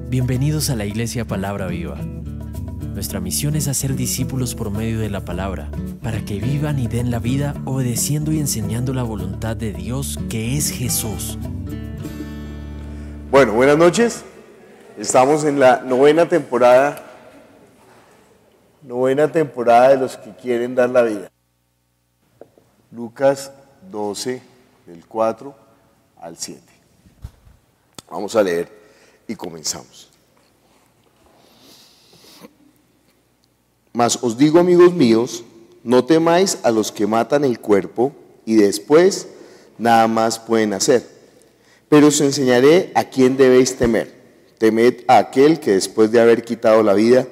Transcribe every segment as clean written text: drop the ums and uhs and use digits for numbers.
Bienvenidos a la Iglesia Palabra Viva. Nuestra misión es hacer discípulos por medio de la palabra, para que vivan y den la vida obedeciendo y enseñando la voluntad de Dios, que es Jesús. Bueno, buenas noches. Estamos en la novena temporada de los que quieren dar la vida. Lucas 12, del 4 al 7. Vamos a leer y comenzamos. Mas os digo, amigos míos, no temáis a los que matan el cuerpo y después nada más pueden hacer. Pero os enseñaré a quién debéis temer. Temed a aquel que después de haber quitado la vida,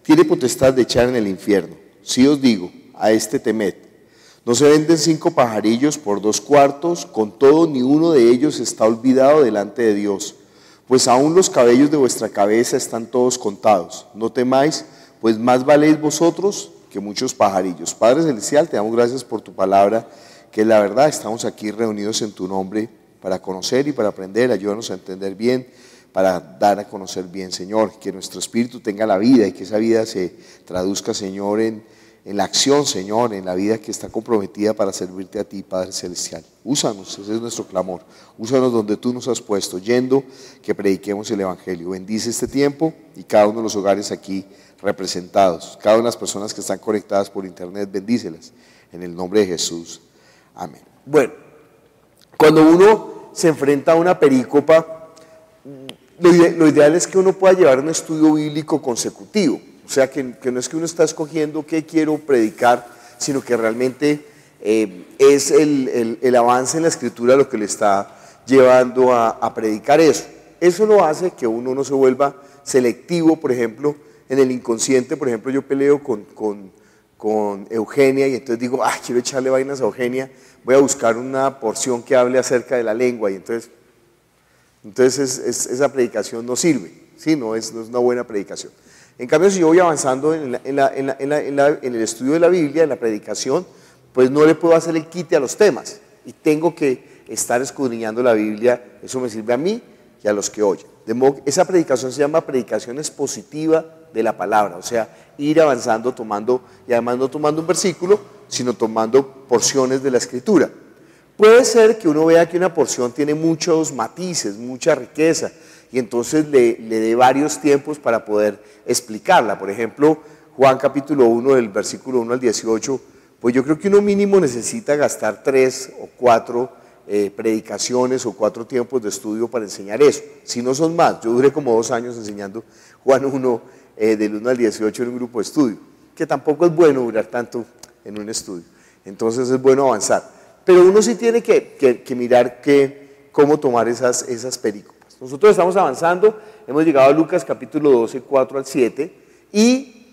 tiene potestad de echar en el infierno. Sí os digo, a este temed. No se venden 5 pajarillos por 2 cuartos, con todo ni uno de ellos está olvidado delante de Dios. Pues aún los cabellos de vuestra cabeza están todos contados. No temáis, pues más valéis vosotros que muchos pajarillos. Padre Celestial, te damos gracias por tu palabra, que es la verdad. Estamos aquí reunidos en tu nombre para conocer y para aprender. Ayúdanos a entender bien, para dar a conocer bien, Señor. Que nuestro espíritu tenga la vida y que esa vida se traduzca, Señor, en la acción, Señor, en la vida que está comprometida para servirte a ti, Padre Celestial. Úsanos, ese es nuestro clamor. Úsanos donde tú nos has puesto, yendo que prediquemos el Evangelio. Bendice este tiempo y cada uno de los hogares aquí representados. Cada una de las personas que están conectadas por internet, bendícelas. En el nombre de Jesús. Amén. Bueno, cuando uno se enfrenta a una perícopa, lo ideal es que uno pueda llevar un estudio bíblico consecutivo. O sea, que no es que uno está escogiendo qué quiero predicar, sino que realmente es el avance en la Escritura lo que le está llevando a predicar eso. Eso lo hace que uno no se vuelva selectivo, por ejemplo, en el inconsciente. Por ejemplo, yo peleo con Eugenia y entonces digo, quiero echarle vainas a Eugenia, voy a buscar una porción que hable acerca de la lengua y entonces esa predicación no sirve, ¿sí? No es una buena predicación. En cambio, si yo voy avanzando en el estudio de la Biblia, en la predicación, pues no le puedo hacer el quite a los temas y tengo que estar escudriñando la Biblia. Eso me sirve a mí y a los que oyen. De modo que esa predicación se llama predicación expositiva de la palabra, o sea, ir avanzando, tomando, y además no tomando un versículo, sino tomando porciones de la Escritura. Puede ser que uno vea que una porción tiene muchos matices, mucha riqueza, y entonces le dé varios tiempos para poder explicarla. Por ejemplo, Juan capítulo 1, del versículo 1 al 18, pues yo creo que uno mínimo necesita gastar 3 o 4 predicaciones o 4 tiempos de estudio para enseñar eso. Si no son más, yo duré como 2 años enseñando Juan 1, del 1 al 18 en un grupo de estudio, que tampoco es bueno durar tanto en un estudio. Entonces es bueno avanzar. Pero uno sí tiene que mirar cómo tomar esas perícopas. Nosotros estamos avanzando, hemos llegado a Lucas capítulo 12, 4 al 7, y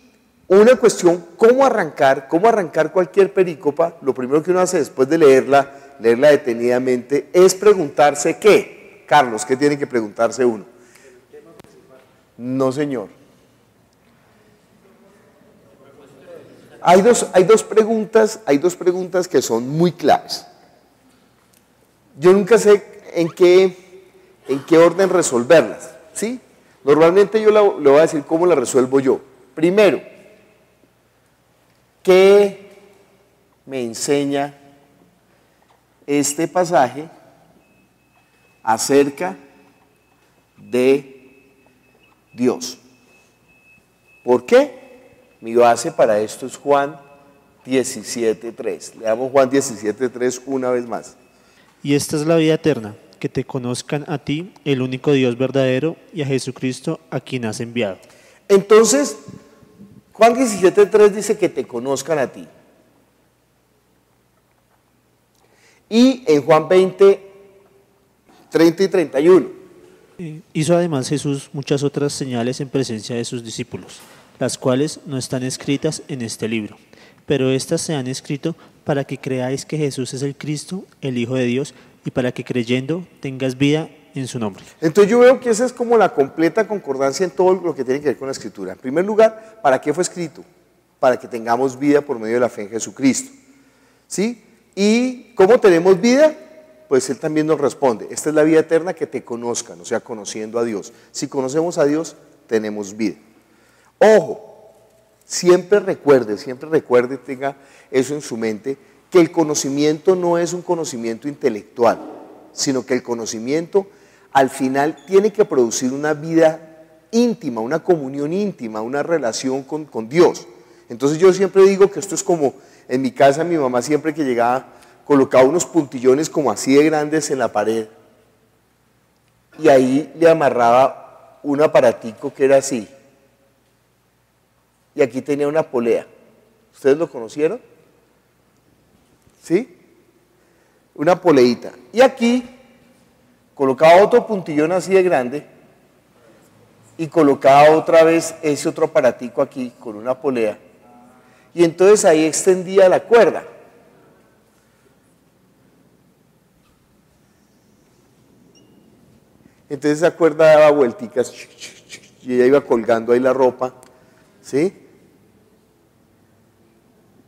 una cuestión, ¿cómo arrancar cualquier perícopa? Lo primero que uno hace después de leerla detenidamente, es preguntarse ¿qué? Carlos, ¿qué tiene que preguntarse uno? No, señor. Hay dos preguntas que son muy claves. Yo nunca sé en qué orden resolverlas, ¿sí? Normalmente yo le voy a decir cómo la resuelvo yo. Primero, ¿qué me enseña este pasaje acerca de Dios? ¿Por qué? Mi base para esto es Juan 17:3. Leamos Juan 17:3 una vez más. Y esta es la vida eterna, que te conozcan a ti, el único Dios verdadero, y a Jesucristo, a quien has enviado. Entonces, Juan 17:3 dice que te conozcan a ti. Y en Juan 20:30 y 31. Hizo además Jesús muchas otras señales en presencia de sus discípulos, las cuales no están escritas en este libro, pero estas se han escrito para que creáis que Jesús es el Cristo, el Hijo de Dios, y para que creyendo tengas vida en su nombre. Entonces yo veo que esa es como la completa concordancia en todo lo que tiene que ver con la Escritura. En primer lugar, ¿para qué fue escrito? Para que tengamos vida por medio de la fe en Jesucristo, ¿sí? ¿Y cómo tenemos vida? pues Él también nos responde, esta es la vida eterna, que te conozcan, o sea, conociendo a Dios. Si conocemos a Dios, tenemos vida. Ojo, siempre recuerde, tenga eso en su mente, que el conocimiento no es un conocimiento intelectual, sino que el conocimiento al final tiene que producir una vida íntima, una comunión íntima, una relación con Dios. Entonces yo siempre digo que esto es como, en mi casa mi mamá siempre que llegaba colocaba unos puntillones como así de grandes en la pared y ahí le amarraba un aparatico que era así. Y aquí tenía una polea. ¿Ustedes lo conocieron? ¿Sí? Una poleita. Y aquí colocaba otro puntillón así de grande y colocaba otra vez ese otro aparatico aquí con una polea. Y entonces ahí extendía la cuerda. Entonces esa cuerda daba vuelticas y ella iba colgando ahí la ropa, ¿sí?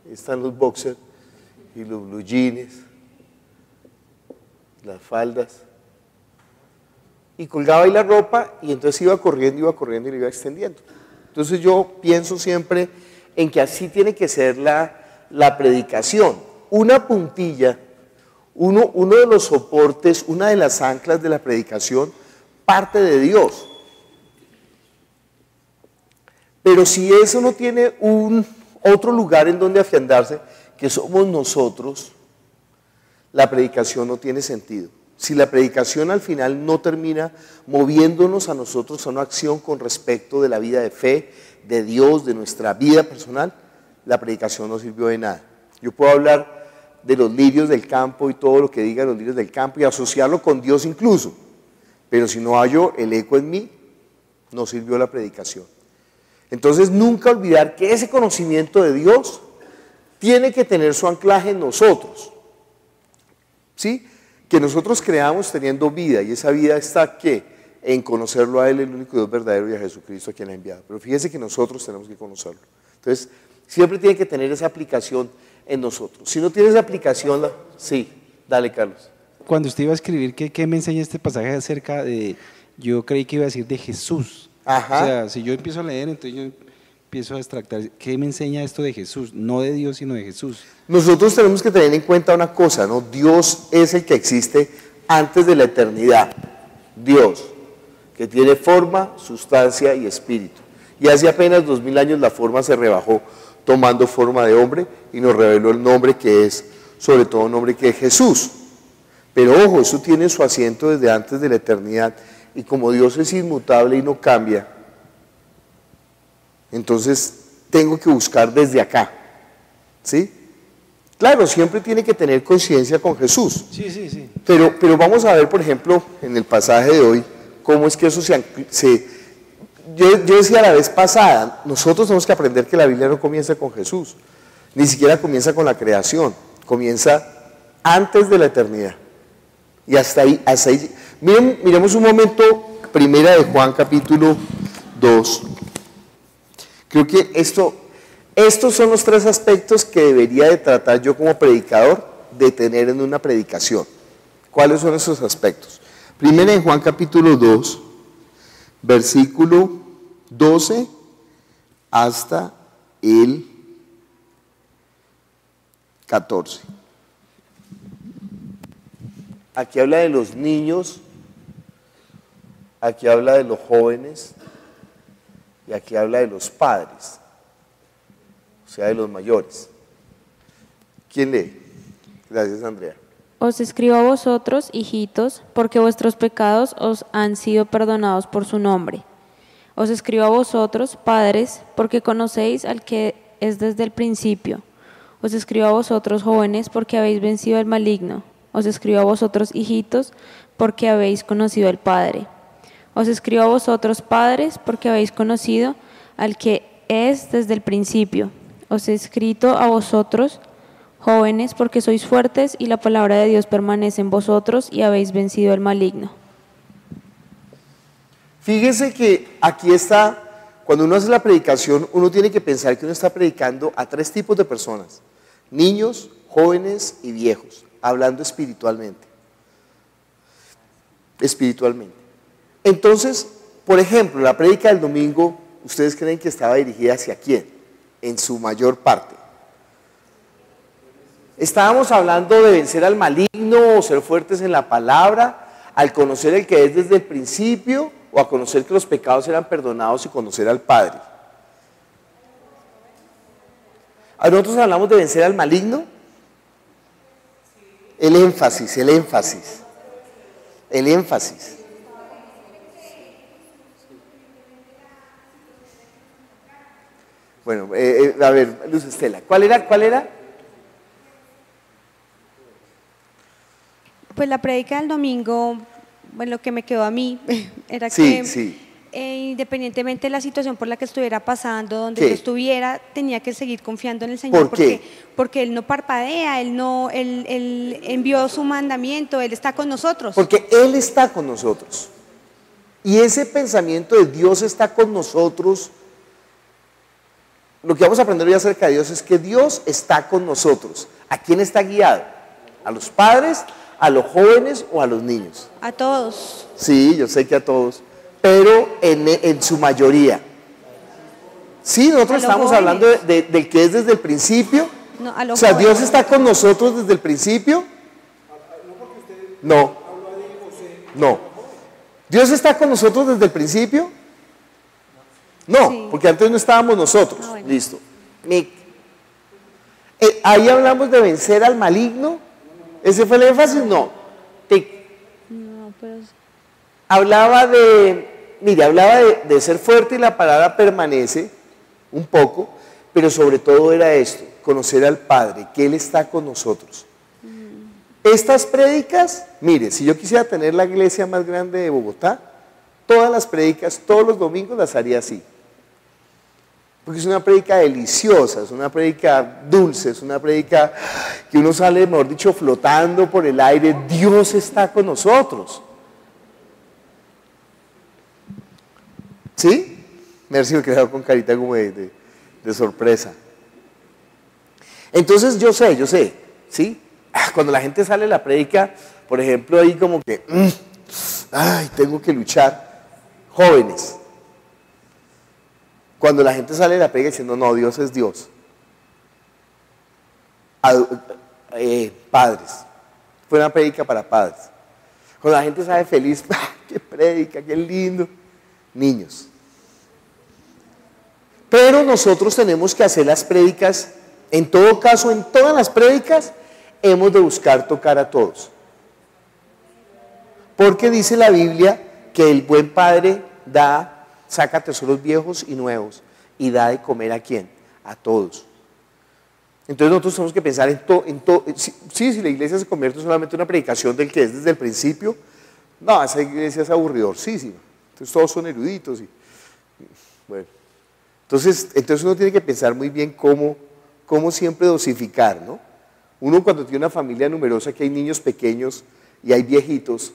Ahí están los boxers y los blue jeans, las faldas. Y colgaba ahí la ropa y entonces iba corriendo y la iba extendiendo. Entonces yo pienso siempre en que así tiene que ser la predicación. Una puntilla, uno de los soportes, una de las anclas de la predicación, parte de Dios. Pero si eso no tiene otro lugar en donde afianzarse, que somos nosotros, la predicación no tiene sentido. Si la predicación al final no termina moviéndonos a nosotros a una acción con respecto de la vida de fe, de Dios, de nuestra vida personal, la predicación no sirvió de nada. Yo puedo hablar de los lirios del campo y todo lo que diga los lirios del campo y asociarlo con Dios incluso, pero si no hallo el eco en mí, no sirvió la predicación. Entonces nunca olvidar que ese conocimiento de Dios tiene que tener su anclaje en nosotros, ¿sí? Que nosotros creamos teniendo vida, y esa vida está ¿qué? En conocerlo a Él, el único Dios verdadero, y a Jesucristo a quien ha enviado. Pero fíjese que nosotros tenemos que conocerlo. Entonces, siempre tiene que tener esa aplicación en nosotros. Si no tiene esa aplicación, sí, dale, Carlos. Cuando usted iba a escribir, ¿qué me enseña este pasaje acerca de, yo creí que iba a decir de Jesús? Ajá. O sea, si yo empiezo a leer, entonces yo empiezo a extractar, ¿qué me enseña esto de Jesús? No de Dios, sino de Jesús. Nosotros tenemos que tener en cuenta una cosa, ¿no? Dios es el que existe antes de la eternidad. Dios, que tiene forma, sustancia y espíritu. Y hace apenas 2000 años la forma se rebajó tomando forma de hombre y nos reveló el nombre que es, sobre todo, un nombre que es Jesús. Pero ojo, eso tiene su asiento desde antes de la eternidad, y como Dios es inmutable y no cambia, entonces tengo que buscar desde acá, ¿sí? Claro, siempre tiene que tener conciencia con Jesús. Sí. Pero vamos a ver, por ejemplo, en el pasaje de hoy, cómo es que eso yo decía la vez pasada, nosotros tenemos que aprender que la Biblia no comienza con Jesús, ni siquiera comienza con la creación, comienza antes de la eternidad. Y hasta ahí. Miremos un momento, primera de Juan capítulo 2. Creo que estos son los tres aspectos que debería de tratar yo como predicador de tener en una predicación. ¿Cuáles son esos aspectos? Primera de Juan capítulo 2, versículo 12 hasta el 14. Aquí habla de los niños, aquí habla de los jóvenes y aquí habla de los padres, o sea, de los mayores. ¿Quién lee? Gracias, Andrea. Os escribo a vosotros, hijitos, porque vuestros pecados os han sido perdonados por su nombre. Os escribo a vosotros, padres, porque conocéis al que es desde el principio. Os escribo a vosotros, jóvenes, porque habéis vencido al maligno. Os escribo a vosotros, hijitos, porque habéis conocido al Padre. Os escribo a vosotros, padres, porque habéis conocido al que es desde el principio. Os he escrito a vosotros, jóvenes, porque sois fuertes y la palabra de Dios permanece en vosotros y habéis vencido al maligno. Fíjese que aquí está, cuando uno hace la predicación, uno tiene que pensar que uno está predicando a tres tipos de personas: niños, jóvenes y viejos, hablando espiritualmente. espiritualmente. Entonces, por ejemplo, la prédica del domingo, ¿ustedes creen que estaba dirigida hacia quién? En su mayor parte. Estábamos hablando de vencer al maligno o ser fuertes en la palabra, al conocer el que es desde el principio o a conocer que los pecados eran perdonados y conocer al Padre. Nosotros hablamos de vencer al maligno. El énfasis. Bueno, a ver, Luz Estela, ¿cuál era? Pues la prédica del domingo, bueno, lo que me quedó a mí era Sí, que sí. Independientemente de la situación por la que estuviera pasando, donde ¿Qué? yo estuviera, tenía que seguir confiando en el Señor. ¿Por qué? Porque Él no parpadea, Él envió su mandamiento, Él está con nosotros. Porque Él está con nosotros. Y ese pensamiento de Dios está con nosotros, lo que vamos a aprender hoy acerca de Dios es que Dios está con nosotros. ¿A quién está guiado? ¿A los padres, a los jóvenes o a los niños? A todos. Sí, yo sé que a todos, pero en su mayoría. Sí, nosotros estamos hablando del que es desde el principio. No, a los o sea, jóvenes. Dios está con nosotros desde el principio. No. ¿Dios está con nosotros desde el principio? No, Sí. porque antes no estábamos nosotros. Ah, bueno. Listo. Ahí hablamos de vencer al maligno. ¿Ese fue el énfasis? No. No, pero Hablaba de ser fuerte y la palabra permanece un poco, pero sobre todo era esto, conocer al Padre, que Él está con nosotros. Estas prédicas, mire, si yo quisiera tener la iglesia más grande de Bogotá, todas las prédicas, todos los domingos las haría así. Porque es una prédica deliciosa, es una prédica dulce, es una prédica que uno sale, mejor dicho, flotando por el aire. Dios está con nosotros. ¿Sí? Merci, me he quedado con carita como de sorpresa. Entonces yo sé, ¿sí? Cuando la gente sale de la prédica, por ejemplo, ahí como que, ay, tengo que luchar. Jóvenes. Cuando la gente sale de la prédica diciendo, no, Dios es Dios. Padres. Fue una prédica para padres. Cuando la gente sale feliz, qué prédica, qué lindo. Niños. Pero nosotros tenemos que hacer las prédicas, en todo caso, en todas las prédicas, hemos de buscar tocar a todos. Porque dice la Biblia que el buen padre saca tesoros viejos y nuevos y da de comer ¿a quién? A todos. Entonces nosotros tenemos que pensar si la iglesia se convierte solamente en una predicación del que es desde el principio, no, esa iglesia es aburridorcísima. Entonces todos son eruditos y bueno. Entonces uno tiene que pensar muy bien cómo siempre dosificar, ¿no? Uno cuando tiene una familia numerosa, que hay niños pequeños y hay viejitos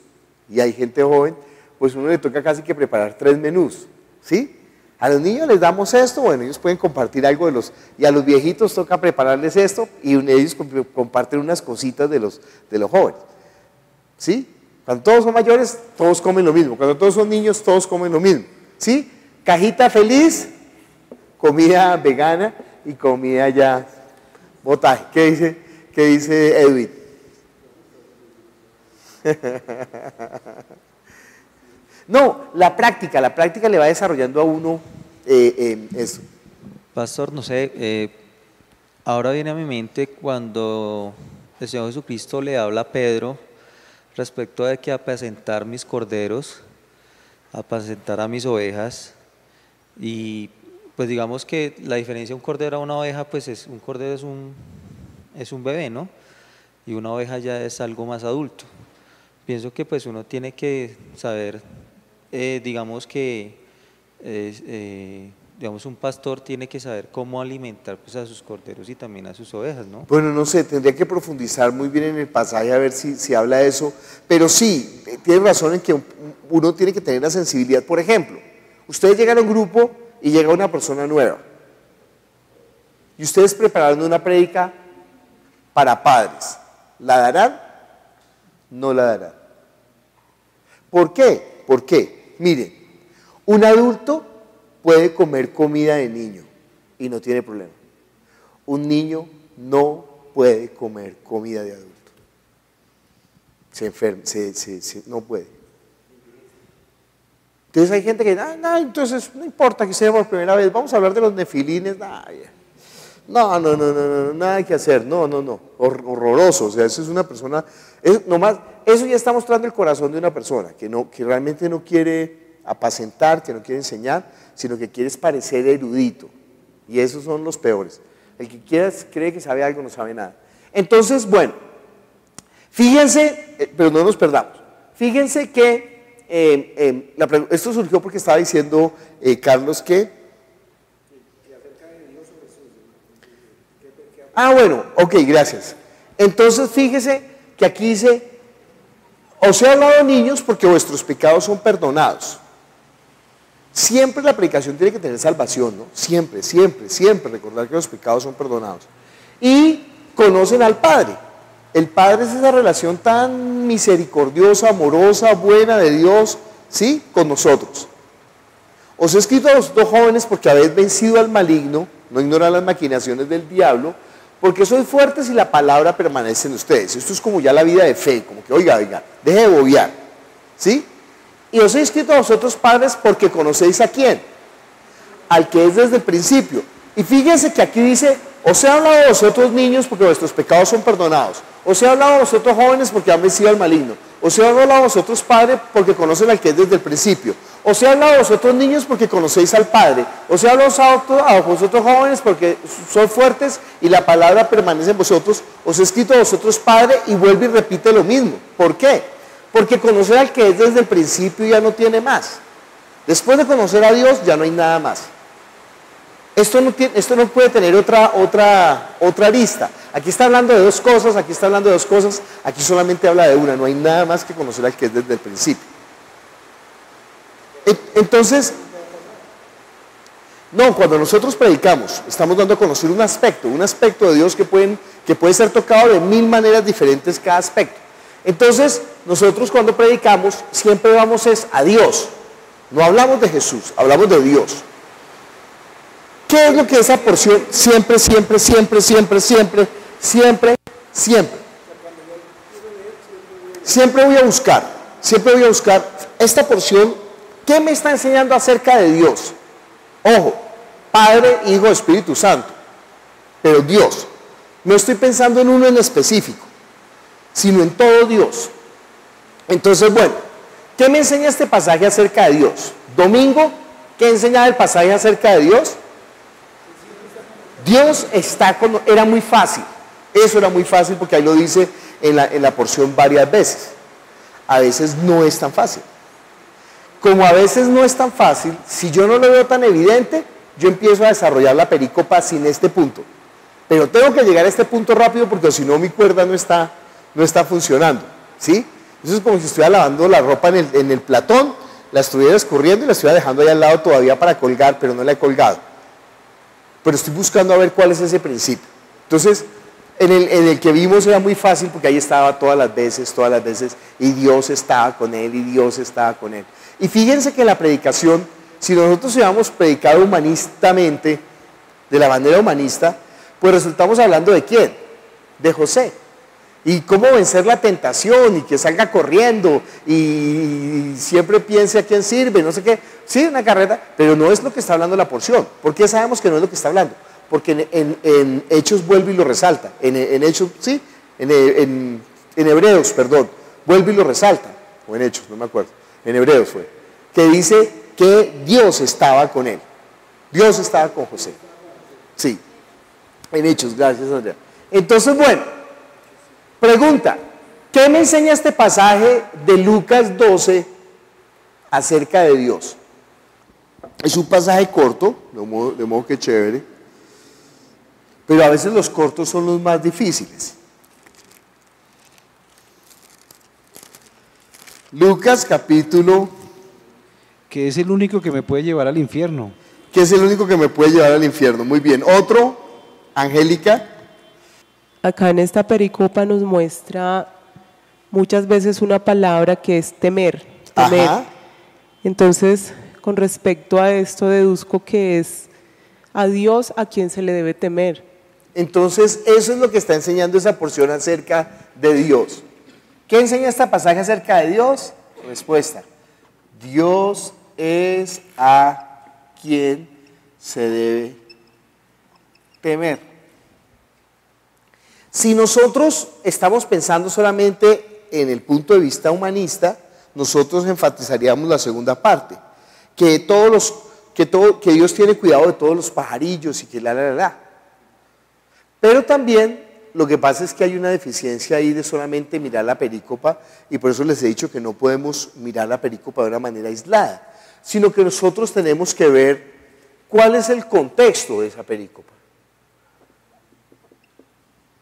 y hay gente joven, pues uno le toca casi que preparar 3 menús, ¿sí? A los niños les damos esto, bueno, ellos pueden compartir algo y a los viejitos toca prepararles esto y ellos comparten unas cositas de los jóvenes, ¿sí? Cuando todos son mayores, todos comen lo mismo. Cuando todos son niños, todos comen lo mismo, ¿sí? Cajita feliz, comida vegana y comida ya botaje. ¿Qué dice Edwin? No, la práctica le va desarrollando a uno eso. Pastor, no sé, ahora viene a mi mente cuando el Señor Jesucristo le habla a Pedro respecto de que apacentar mis corderos, apacentar a mis ovejas, y pues digamos que la diferencia de un cordero a una oveja, pues un cordero es un bebé, ¿no? Y una oveja ya es algo más adulto. Pienso que pues uno tiene que saber, digamos un pastor tiene que saber cómo alimentar pues a sus corderos y también a sus ovejas, ¿no? Bueno, no sé, tendría que profundizar muy bien en el pasaje a ver si habla de eso, pero sí, tiene razón en que uno tiene que tener la sensibilidad. Por ejemplo, ustedes llegan a un grupo y llega una persona nueva y ustedes prepararon una prédica para padres, ¿la darán? No la darán. ¿Por qué? ¿Por qué? Miren, un adulto puede comer comida de niño y no tiene problema. Un niño no puede comer comida de adulto. Se enferma, no puede. Entonces hay gente que, entonces no importa que sea por primera vez, vamos a hablar de los nefilines, no, nada que hacer, no, horroroso, o sea, eso es una persona, eso ya está mostrando el corazón de una persona, que realmente no quiere apacentar, que no quiere enseñar, sino que quiere parecer erudito, y esos son los peores. El que cree que sabe algo no sabe nada. Entonces, bueno, fíjense, pero no nos perdamos, fíjense que esto surgió porque estaba diciendo Carlos que... bueno, ok, gracias. Entonces fíjese que aquí dice, os he hablado niños porque vuestros pecados son perdonados. Siempre la predicación tiene que tener salvación, ¿no? Siempre recordar que los pecados son perdonados. Y conocen al Padre. El Padre es esa relación tan misericordiosa, amorosa, buena de Dios, ¿sí? Con nosotros. Os he escrito a los dos jóvenes porque habéis vencido al maligno, no ignoran las maquinaciones del diablo, porque sois fuertes y la palabra permanece en ustedes. Esto es como ya la vida de fe, como que oiga, deje de bobear, ¿sí? Y os he escrito a vosotros padres porque conocéis a quién, al que es desde el principio. Y fíjense que aquí dice, os he hablado a vosotros niños porque vuestros pecados son perdonados. Os he hablado a vosotros jóvenes porque han vencido al maligno. Os he hablado a vosotros padres porque conocen al que es desde el principio. Os he hablado a vosotros niños porque conocéis al Padre. Os he hablado a vosotros jóvenes porque sois fuertes y la palabra permanece en vosotros. Os he escrito a vosotros Padre, y vuelve y repite lo mismo. ¿Por qué? Porque conocer al que es desde el principio ya no tiene más. Después de conocer a Dios ya no hay nada más. Esto no puede tener otra arista. Aquí está hablando de dos cosas, aquí está hablando de dos cosas, aquí solamente habla de una. No hay nada más que conocer al que es desde el principio. Entonces, no, cuando nosotros predicamos, estamos dando a conocer un aspecto de Dios que puede ser tocado de 1000 maneras diferentes cada aspecto. Entonces, nosotros cuando predicamos, siempre vamos a Dios. No hablamos de Jesús, hablamos de Dios. ¿Qué es lo que esa porción siempre voy a buscar esta porción? ¿Qué me está enseñando acerca de Dios? Ojo, Padre, Hijo, Espíritu Santo, pero Dios. No estoy pensando en uno en específico, sino en todo Dios. Entonces, bueno, ¿qué me enseña este pasaje acerca de Dios? Domingo, ¿qué enseñaba el pasaje acerca de Dios? Dios era muy fácil. Eso era muy fácil porque ahí lo dice en la porción varias veces. A veces no es tan fácil. Como a veces no es tan fácil, si yo no lo veo tan evidente, yo empiezo a desarrollar la pericopa sin este punto. Pero tengo que llegar a este punto rápido porque si no mi cuerda no está funcionando, ¿sí? Eso es como si estuviera lavando la ropa en el platón, la estuviera escurriendo y la estuviera dejando ahí al lado todavía para colgar, pero no la he colgado. Pero estoy buscando a ver cuál es ese principio. Entonces, en el que vimos era muy fácil porque ahí estaba todas las veces, y Dios estaba con él, y Dios estaba con él. Y fíjense que en la predicación, si nosotros hubiéramos predicado humanistamente, de la manera humanista, pues resultamos hablando de ¿quién? De José. Y cómo vencer la tentación, y que salga corriendo, y siempre piense a quién sirve, no sé qué. Sí, una carrera, pero no es lo que está hablando la porción. ¿Por qué sabemos que no es lo que está hablando? Porque en Hechos vuelve y lo resalta. En Hechos, sí, en Hebreos, perdón, vuelve y lo resalta. O en Hechos, no me acuerdo. En Hebreos fue. Que dice que Dios estaba con él. Dios estaba con José. Sí. En Hechos, gracias Andrea. Entonces, bueno, pregunta, ¿qué me enseña este pasaje de Lucas 12 acerca de Dios? Es un pasaje corto, de modo que chévere, pero a veces los cortos son los más difíciles. Lucas capítulo... Que es el único que me puede llevar al infierno. Que es el único que me puede llevar al infierno. Muy bien. Otro, Angélica. Acá en esta pericopa nos muestra muchas veces una palabra que es temer. temer. Ajá. Entonces, con respecto a esto, deduzco que es a Dios a quien se le debe temer. Entonces, eso es lo que está enseñando esa porción acerca de Dios. ¿Qué enseña este pasaje acerca de Dios? Respuesta: Dios es a quien se debe temer. Si nosotros estamos pensando solamente en el punto de vista humanista, nosotros enfatizaríamos la segunda parte, que Dios tiene cuidado de todos los pajarillos y que la. Pero también lo que pasa es que hay una deficiencia ahí de solamente mirar la perícopa, y por eso les he dicho que no podemos mirar la perícopa de una manera aislada, sino que nosotros tenemos que ver cuál es el contexto de esa perícopa.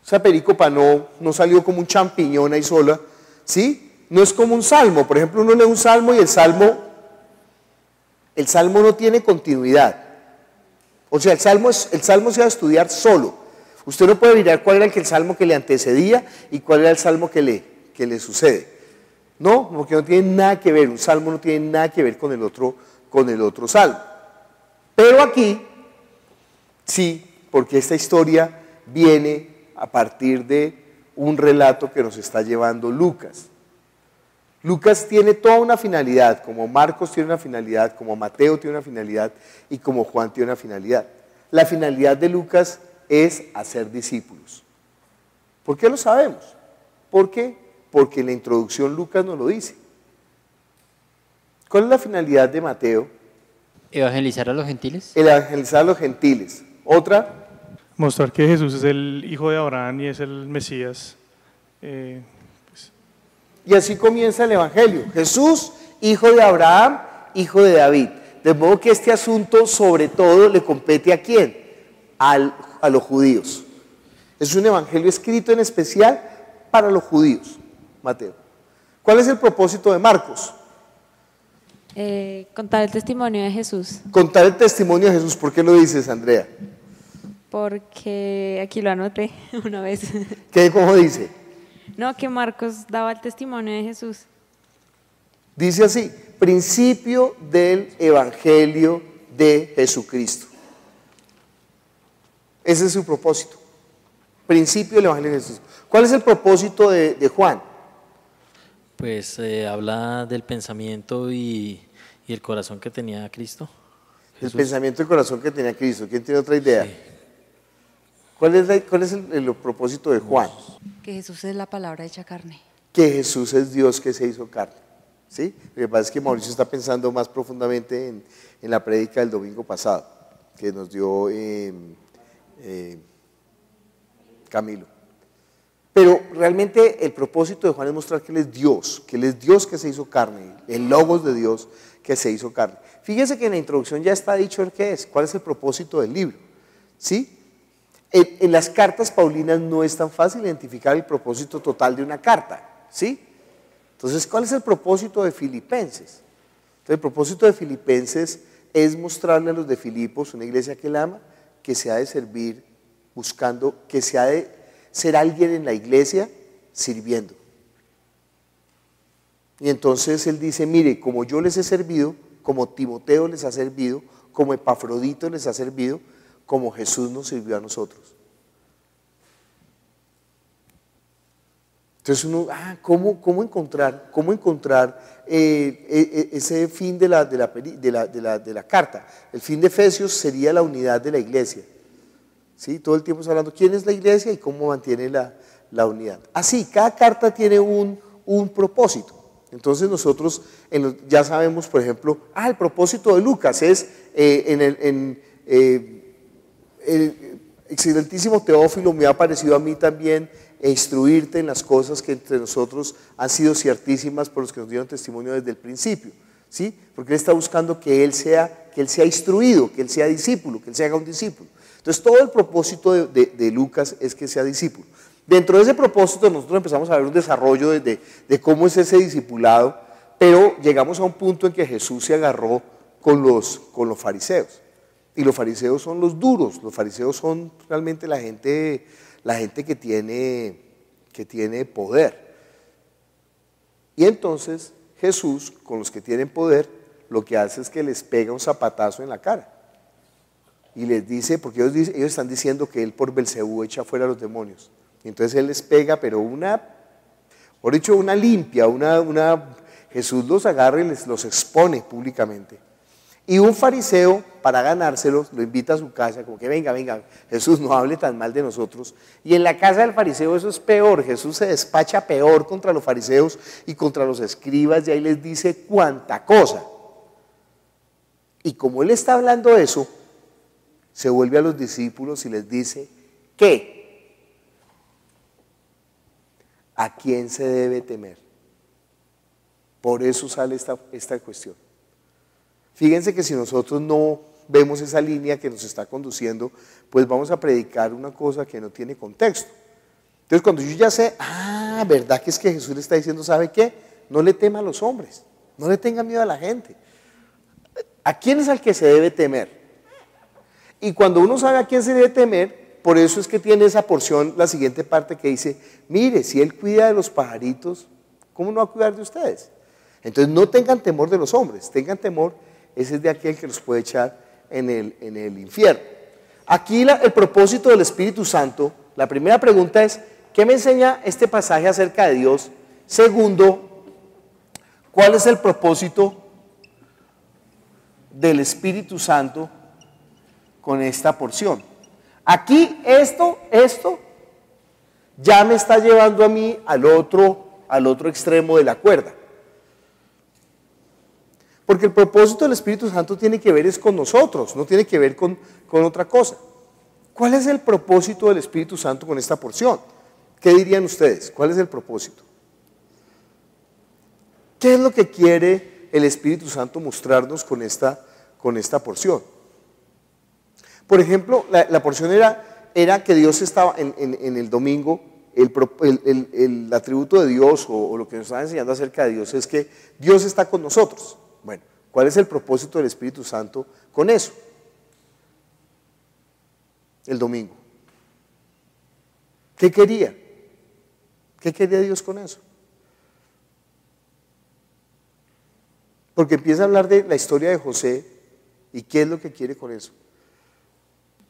Esa perícopa no salió como un champiñón ahí sola, ¿sí? No es como un salmo. Por ejemplo, uno lee un salmo y el salmo no tiene continuidad. O sea, el salmo se va a estudiar solo. Usted no puede mirar cuál era el salmo que le antecedía y cuál era el salmo que le sucede. No, porque no tiene nada que ver. Un salmo no tiene nada que ver con el otro salmo. Pero aquí, sí, porque esta historia viene a partir de un relato que nos está llevando Lucas. Lucas tiene toda una finalidad, como Marcos tiene una finalidad, como Mateo tiene una finalidad y como Juan tiene una finalidad. La finalidad de Lucas es hacer discípulos. ¿Por qué lo sabemos? ¿Por qué? Porque en la introducción Lucas nos lo dice. ¿Cuál es la finalidad de Mateo? ¿Evangelizar a los gentiles? Evangelizar a los gentiles. ¿Otra? Mostrar que Jesús es el hijo de Abraham y es el Mesías. Y así comienza el Evangelio. Jesús, hijo de Abraham, hijo de David. De modo que este asunto sobre todo le compete ¿a quién? A los judíos. Es un evangelio escrito en especial para los judíos, Mateo. ¿Cuál es el propósito de Marcos? Contar el testimonio de Jesús. Contar el testimonio de Jesús. ¿Por qué lo dices, Andrea? Porque aquí lo anoté una vez. ¿Cómo dice? No, que Marcos daba el testimonio de Jesús. Dice así: principio del evangelio de Jesucristo. Ese es su propósito. Principio del evangelio de Jesús. ¿Cuál es el propósito de Juan? Pues habla del pensamiento y el corazón que tenía Cristo. El pensamiento y el corazón que tenía Cristo. ¿Quién tiene otra idea? Sí. ¿Cuál es el propósito de Juan? Que Jesús es la palabra hecha carne. Que Jesús es Dios que se hizo carne. ¿Sí? Lo que pasa es que Mauricio está pensando más profundamente en la prédica del domingo pasado, que nos dio Camilo. Pero realmente el propósito de Juan es mostrar que Él es Dios que se hizo carne, el Logos de Dios que se hizo carne. Fíjese que en la introducción ya está dicho el qué es, cuál es el propósito del libro. ¿Sí? En las cartas paulinas no es tan fácil identificar el propósito total de una carta. ¿Sí? Entonces, ¿cuál es el propósito de Filipenses? Entonces, el propósito de Filipenses es mostrarle a los de Filipos, una iglesia que Él ama, que se ha de servir buscando, que se ha de ser alguien en la iglesia sirviendo. Y entonces él dice, mire, como yo les he servido, como Timoteo les ha servido, como Epafrodito les ha servido, como Jesús nos sirvió a nosotros. Entonces uno, ¿cómo encontrar ese fin de la carta? El fin de Efesios sería la unidad de la iglesia. ¿Sí? Todo el tiempo está hablando quién es la iglesia y cómo mantiene la unidad. Así, cada carta tiene un propósito. Entonces nosotros ya sabemos, por ejemplo, el propósito de Lucas es el excelentísimo Teófilo, me ha parecido a mí también instruirte en las cosas que entre nosotros han sido ciertísimas por los que nos dieron testimonio desde el principio, ¿sí? Porque él está buscando que él sea instruido, que él sea discípulo, que él se haga un discípulo. Entonces todo el propósito de Lucas es que sea discípulo. Dentro de ese propósito nosotros empezamos a ver un desarrollo de cómo es ese discipulado, pero llegamos a un punto en que Jesús se agarró con los fariseos. Y los fariseos son los duros, los fariseos son realmente la gente que tiene poder. Y entonces Jesús, con los que tienen poder, lo que hace es que les pega un zapatazo en la cara. Y les dice, porque ellos están diciendo que él por Belcebú echa fuera a los demonios. Y entonces él les pega, pero por dicho, una limpia, Jesús los agarra y los expone públicamente. Y un fariseo, para ganárselos, lo invita a su casa, como que venga, Jesús, no hable tan mal de nosotros. Y en la casa del fariseo eso es peor, Jesús se despacha peor contra los fariseos y contra los escribas, y ahí les dice cuánta cosa. Y como él está hablando eso, se vuelve a los discípulos y les dice, ¿qué? ¿A quién se debe temer? Por eso sale esta cuestión. Fíjense que si nosotros no vemos esa línea que nos está conduciendo, pues vamos a predicar una cosa que no tiene contexto. Entonces cuando yo ya sé, ¿verdad que es que Jesús le está diciendo, ¿sabe qué? No le tema a los hombres, no le tenga miedo a la gente. ¿A quién es al que se debe temer? Y cuando uno sabe a quién se debe temer, por eso es que tiene esa porción, la siguiente parte que dice, mire, si Él cuida de los pajaritos, ¿cómo no va a cuidar de ustedes? Entonces no tengan temor de los hombres, tengan temor, ese es de aquel que los puede echar en el infierno. Aquí el propósito del Espíritu Santo, la primera pregunta es, ¿qué me enseña este pasaje acerca de Dios? Segundo, ¿cuál es el propósito del Espíritu Santo con esta porción? Aquí esto ya me está llevando a mí al otro extremo de la cuerda. Porque el propósito del Espíritu Santo tiene que ver es con nosotros, no tiene que ver con otra cosa. ¿Cuál es el propósito del Espíritu Santo con esta porción? ¿Qué dirían ustedes? ¿Cuál es el propósito? ¿Qué es lo que quiere el Espíritu Santo mostrarnos con esta porción? Por ejemplo, la porción era que Dios estaba en el domingo, el atributo de Dios o lo que nos está enseñando acerca de Dios es que Dios está con nosotros. Bueno, ¿cuál es el propósito del Espíritu Santo con eso? El domingo. ¿Qué quería? ¿Qué quería Dios con eso? Porque empieza a hablar de la historia de José y ¿qué es lo que quiere con eso?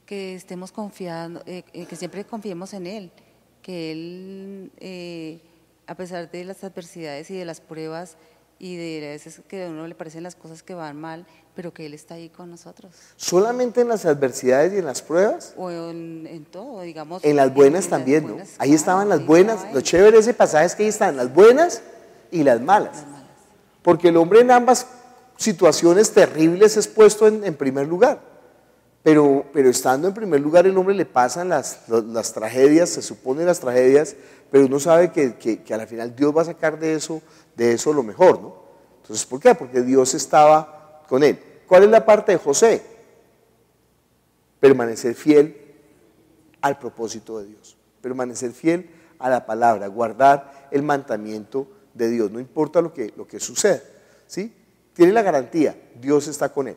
Que estemos confiando, que siempre confiemos en Él, que Él, a pesar de las adversidades y de las pruebas y de a veces que a uno le parecen las cosas que van mal, pero que Él está ahí con nosotros. ¿Solamente en las adversidades y en las pruebas? O en todo, digamos. En las buenas también, ¿no? Ahí estaban las buenas, lo chévere de ese pasaje es que ahí están las buenas y las malas. Porque el hombre en ambas situaciones terribles es puesto en primer lugar. Pero estando en primer lugar el hombre le pasan las tragedias, se supone las tragedias, pero uno sabe que a la final Dios va a sacar de eso lo mejor, ¿no? Entonces, ¿por qué? Porque Dios estaba con él. ¿Cuál es la parte de José? Permanecer fiel al propósito de Dios, permanecer fiel a la palabra, guardar el mandamiento de Dios, no importa lo que suceda, ¿sí? Tiene la garantía, Dios está con él.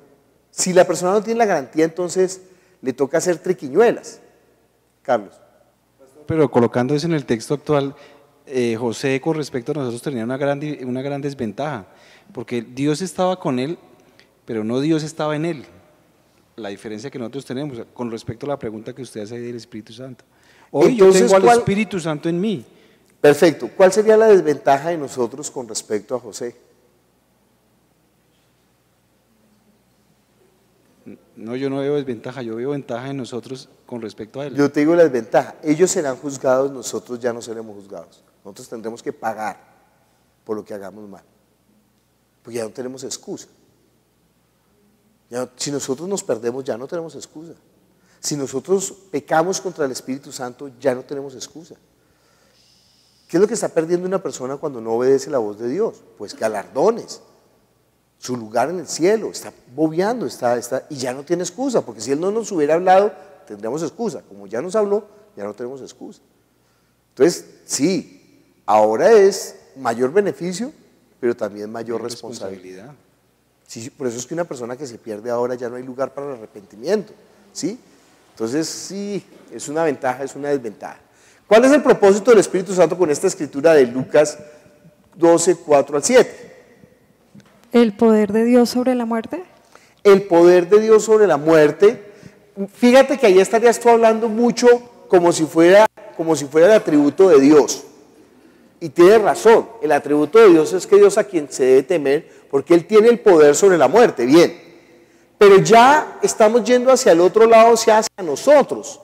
Si la persona no tiene la garantía, entonces le toca hacer triquiñuelas. Carlos. Pero colocando eso en el texto actual, José con respecto a nosotros tenía una gran desventaja, porque Dios estaba con él, pero no Dios estaba en él. La diferencia que nosotros tenemos con respecto a la pregunta que usted hace del Espíritu Santo. Hoy entonces, yo tengo al Espíritu Santo en mí. Perfecto. ¿Cuál sería la desventaja de nosotros con respecto a José? No, yo no veo desventaja, yo veo ventaja en nosotros con respecto a él. Yo te digo la desventaja, ellos serán juzgados, nosotros ya no seremos juzgados. Nosotros tendremos que pagar por lo que hagamos mal, porque ya no tenemos excusa. Si nosotros nos perdemos, ya no tenemos excusa. Si nosotros pecamos contra el Espíritu Santo, ya no tenemos excusa. ¿Qué es lo que está perdiendo una persona cuando no obedece la voz de Dios? Pues galardones, su lugar en el cielo, está bobeando, y ya no tiene excusa, porque si Él no nos hubiera hablado, tendríamos excusa. Como ya nos habló, ya no tenemos excusa. Entonces, sí, ahora es mayor beneficio, pero también mayor responsabilidad. Sí, por eso es que una persona que se pierde ahora ya no hay lugar para el arrepentimiento, ¿sí? Entonces, sí, es una ventaja, es una desventaja. ¿Cuál es el propósito del Espíritu Santo con esta escritura de Lucas 12, 4 al 7? ¿El poder de Dios sobre la muerte? El poder de Dios sobre la muerte. Fíjate que ahí estarías tú hablando mucho como si fuera el atributo de Dios. Y tienes razón, el atributo de Dios es que Dios a quien se debe temer, porque Él tiene el poder sobre la muerte, bien. Pero ya estamos yendo hacia el otro lado, hacia nosotros.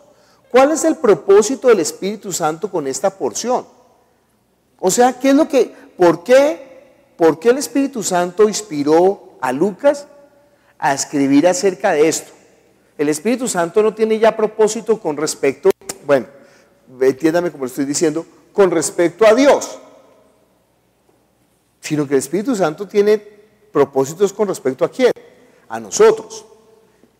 ¿Cuál es el propósito del Espíritu Santo con esta porción? O sea, por qué el Espíritu Santo inspiró a Lucas a escribir acerca de esto? El Espíritu Santo no tiene ya propósito con respecto, bueno, entiéndame como lo estoy diciendo, con respecto a Dios, sino que el Espíritu Santo tiene propósitos con respecto a quién, a nosotros.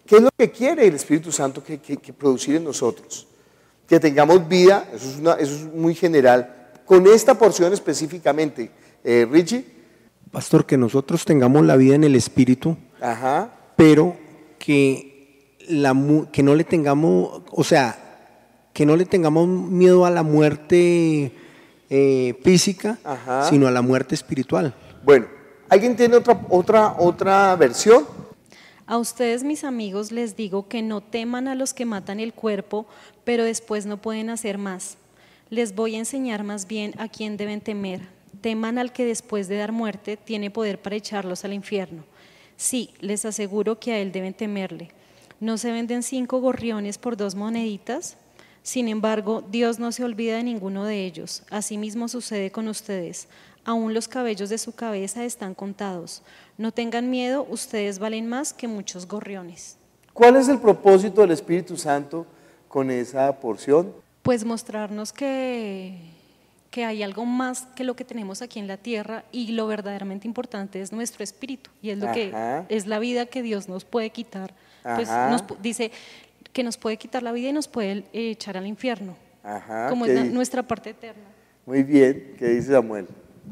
¿Qué es lo que quiere el Espíritu Santo que producir en nosotros? Que tengamos vida, eso es muy general. Con esta porción específicamente, Richie. Pastor, que nosotros tengamos la vida en el Espíritu, ajá, pero que no le tengamos, o sea, que no le tengamos miedo a la muerte física, ajá, sino a la muerte espiritual. Bueno, ¿alguien tiene otra versión? A ustedes, mis amigos, les digo que no teman a los que matan el cuerpo, pero después no pueden hacer más. Les voy a enseñar más bien a quién deben temer. Teman al que después de dar muerte tiene poder para echarlos al infierno. Sí, les aseguro que a él deben temerle. ¿No se venden 5 gorriones por 2 moneditas? Sin embargo, Dios no se olvida de ninguno de ellos. Asimismo sucede con ustedes. Aún los cabellos de su cabeza están contados. No tengan miedo, ustedes valen más que muchos gorriones. ¿Cuál es el propósito del Espíritu Santo con esa porción? Pues mostrarnos que hay algo más que lo que tenemos aquí en la tierra, y lo verdaderamente importante es nuestro espíritu, y es lo que es la vida que Dios nos puede quitar. Pues dice que nos puede quitar la vida y nos puede echar al infierno, como es nuestra parte eterna. Muy bien, ¿qué dice Samuel?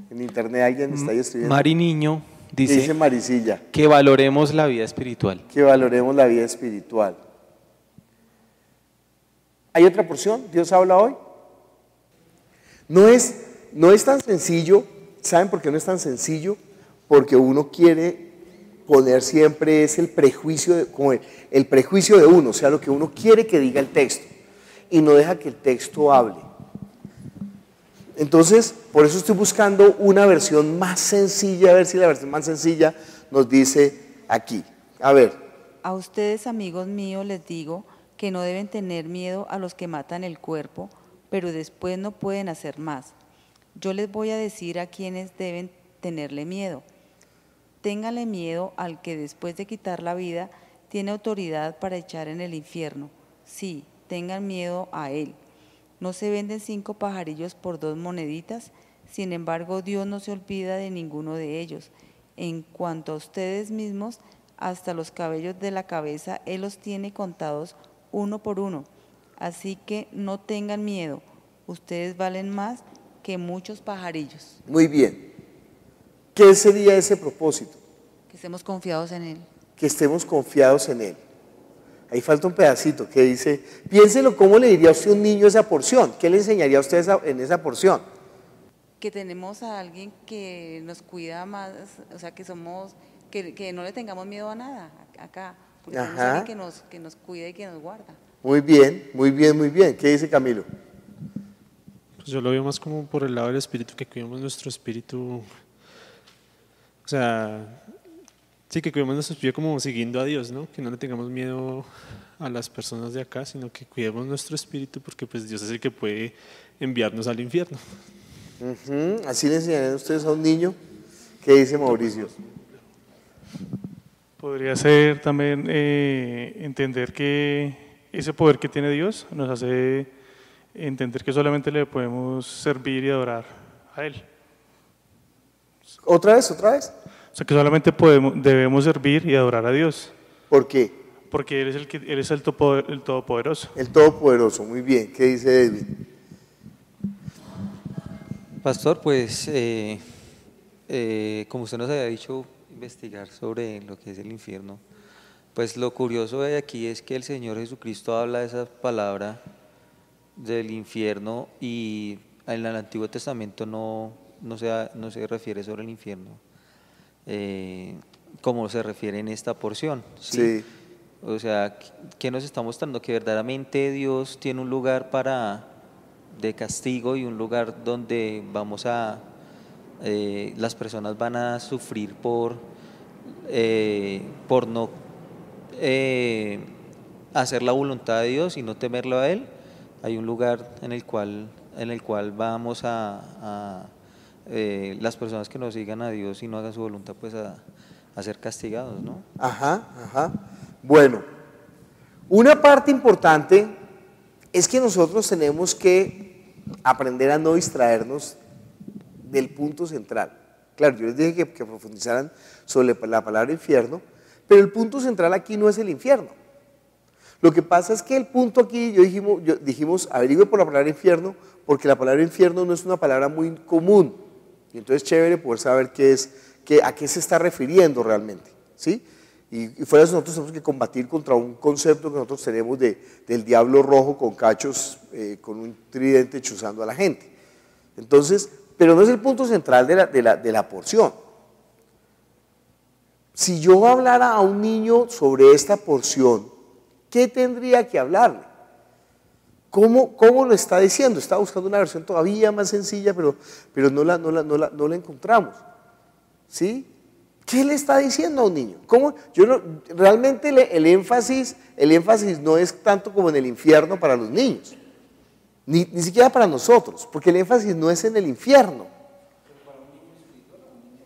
En internet alguien está ahí escribiendo. Mari Niño dice Maricilla, que valoremos la vida espiritual. Que valoremos la vida espiritual. ¿Hay otra porción? ¿Dios habla hoy? No es tan sencillo. ¿Saben por qué no es tan sencillo? Porque uno quiere poner siempre es el prejuicio de uno, o sea, lo que uno quiere que diga el texto, y no deja que el texto hable. Entonces, por eso estoy buscando una versión más sencilla, a ver si la versión más sencilla nos dice aquí. A ver. A ustedes, amigos míos, les digo que no deben tener miedo a los que matan el cuerpo, pero después no pueden hacer más. Yo les voy a decir a quienes deben tenerle miedo. Ténganle miedo al que después de quitar la vida tiene autoridad para echar en el infierno. Sí, tengan miedo a él. ¿No se venden 5 pajarillos por 2 moneditas? Sin embargo, Dios no se olvida de ninguno de ellos. En cuanto a ustedes mismos, hasta los cabellos de la cabeza Él los tiene contados uno por uno. Así que no tengan miedo. Ustedes valen más que muchos pajarillos. Muy bien. ¿Qué sería ese propósito? Que estemos confiados en Él. Que estemos confiados en Él. Ahí falta un pedacito que dice, piénselo, ¿cómo le diría a usted a un niño esa porción? ¿Qué le enseñaría a usted en esa porción? Que tenemos a alguien que nos cuida más, o sea, que no le tengamos miedo a nada acá, porque tenemos a alguien que nos cuida y que nos guarda. Muy bien, muy bien, muy bien. ¿Qué dice Camilo? Pues yo lo veo más como por el lado del espíritu, que cuidemos nuestro espíritu, o sea, sí, que cuidemos nuestro espíritu como siguiendo a Dios, ¿no? Que no le tengamos miedo a las personas de acá, sino que cuidemos nuestro espíritu, porque pues Dios es el que puede enviarnos al infierno. Así le enseñarían ustedes a un niño. ¿Qué dice Mauricio? Podría ser también entender que ese poder que tiene Dios nos hace entender que solamente le podemos servir y adorar a Él. ¿Otra vez? O sea, que solamente debemos servir y adorar a Dios. ¿Por qué? Porque Él es el Todopoderoso. El Todopoderoso, muy bien. ¿Qué dice David? Pastor, pues, como usted nos había dicho, investigar sobre lo que es el infierno, pues lo curioso de aquí es que el Señor Jesucristo habla de esa palabra del infierno, y en el Antiguo Testamento no se refiere sobre el infierno. como se refiere en esta porción. ¿Sí? Sí. O sea, ¿qué nos está mostrando? Que verdaderamente Dios tiene un lugar de castigo y un lugar donde las personas van a sufrir por no hacer la voluntad de Dios y no temerlo a Él. Hay un lugar en el cual vamos las personas que no sigan a Dios y no hagan su voluntad, pues a ser castigados, ¿no? Ajá. Bueno, una parte importante es que nosotros tenemos que aprender a no distraernos del punto central. Claro, yo les dije que profundizaran sobre la palabra infierno, pero el punto central aquí no es el infierno. Lo que pasa es que el punto aquí, dijimos averigüe por la palabra infierno, porque la palabra infierno no es una palabra muy común. Y entonces es chévere poder saber a qué se está refiriendo realmente, ¿sí? Y fuera de eso nosotros tenemos que combatir contra un concepto que nosotros tenemos del diablo rojo con cachos, con un tridente chuzando a la gente. Entonces, pero no es el punto central de la porción. Si yo hablara a un niño sobre esta porción, ¿qué tendría que hablarle? ¿Cómo lo está diciendo? Está buscando una versión todavía más sencilla, pero no la encontramos. ¿Sí? ¿Qué le está diciendo a un niño? Realmente el énfasis no es tanto como en el infierno para los niños, ni siquiera para nosotros, porque el énfasis no es en el infierno.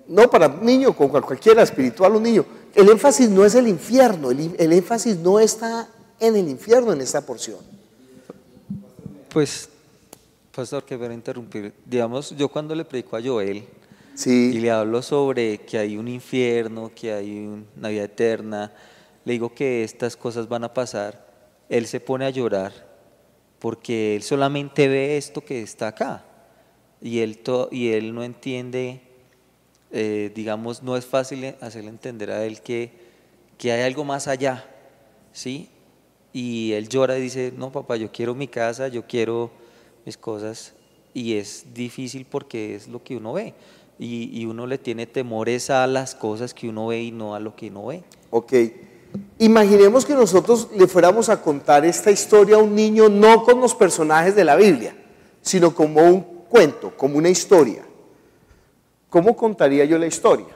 No, para un niño, con cualquiera, espiritual o niño. El énfasis no es el infierno, el énfasis no está en el infierno en esta porción. Pues, pastor, que voy a interrumpir. Digamos, yo cuando le predico a Joel, sí, y le hablo sobre que hay un infierno, que hay una vida eterna, le digo que estas cosas van a pasar, él se pone a llorar porque él solamente ve esto que está acá y él no entiende, digamos, no es fácil hacerle entender a él que hay algo más allá, ¿sí? Y él llora y dice, no papá, yo quiero mi casa, yo quiero mis cosas, y es difícil porque es lo que uno ve. Y uno le tiene temores a las cosas que uno ve y no a lo que uno ve. Ok, imaginemos que nosotros le fuéramos a contar esta historia a un niño no con los personajes de la Biblia, sino como un cuento, como una historia. ¿Cómo contaría yo la historia?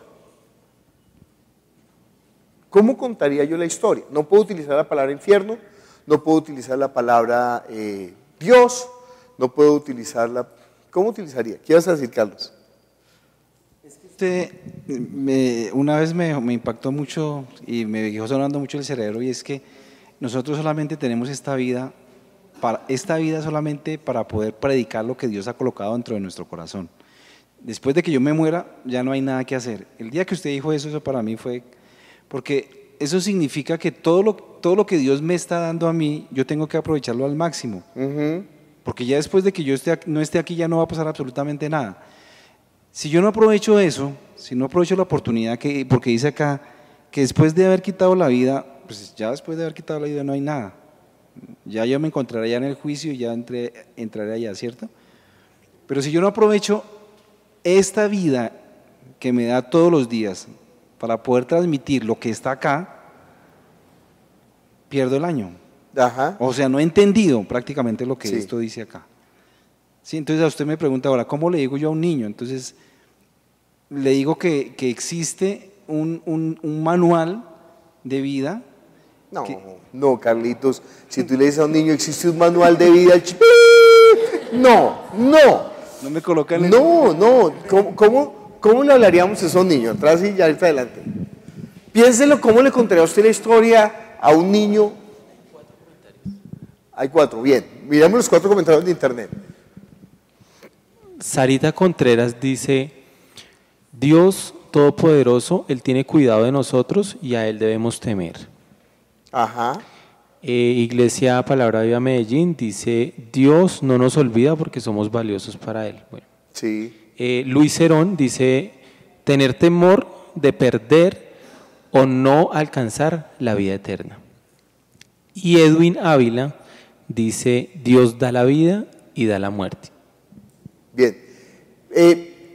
¿Cómo contaría yo la historia? No puedo utilizar la palabra infierno, no puedo utilizar la palabra Dios, no puedo utilizarla. ¿Cómo utilizaría? ¿Qué vas a decir, Carlos? Una vez me impactó mucho y me dejó sonando mucho el cerebro, y es que nosotros solamente tenemos esta vida solamente para poder predicar lo que Dios ha colocado dentro de nuestro corazón. Después de que yo me muera, ya no hay nada que hacer. El día que usted dijo eso para mí fue, porque eso significa que todo lo que Dios me está dando a mí, yo tengo que aprovecharlo al máximo. Porque ya después de que yo no esté aquí, ya no va a pasar absolutamente nada. Si yo no aprovecho eso, si no aprovecho la oportunidad, porque dice acá que después de haber quitado la vida, pues ya después de haber quitado la vida no hay nada. Ya yo me encontraré allá en el juicio y ya entraré allá, ¿cierto? Pero si yo no aprovecho esta vida que me da todos los días para poder transmitir lo que está acá, pierdo el año. Ajá. O sea, no he entendido prácticamente lo que Sí. esto dice acá. Sí, entonces a usted me pregunta ahora, ¿cómo le digo yo a un niño? Entonces, le digo que existe un manual de vida. No, Carlitos, si tú le dices a un niño, existe un manual de vida, no. No me colocan No, ¿cómo le hablaríamos a esos niños? Atrás y ya ahorita adelante. Piénselo, ¿cómo le contaría a usted la historia a un niño? Hay 4, bien. Miramos los 4 comentarios de internet. Sarita Contreras dice, Dios Todopoderoso, Él tiene cuidado de nosotros y a Él debemos temer. Ajá. Iglesia Palabra Viva Medellín dice, Dios no nos olvida porque somos valiosos para Él. Bueno. Sí. Luis Cerón dice, tener temor de perder o no alcanzar la vida eterna. Y Edwin Ávila dice, Dios da la vida y da la muerte. Bien.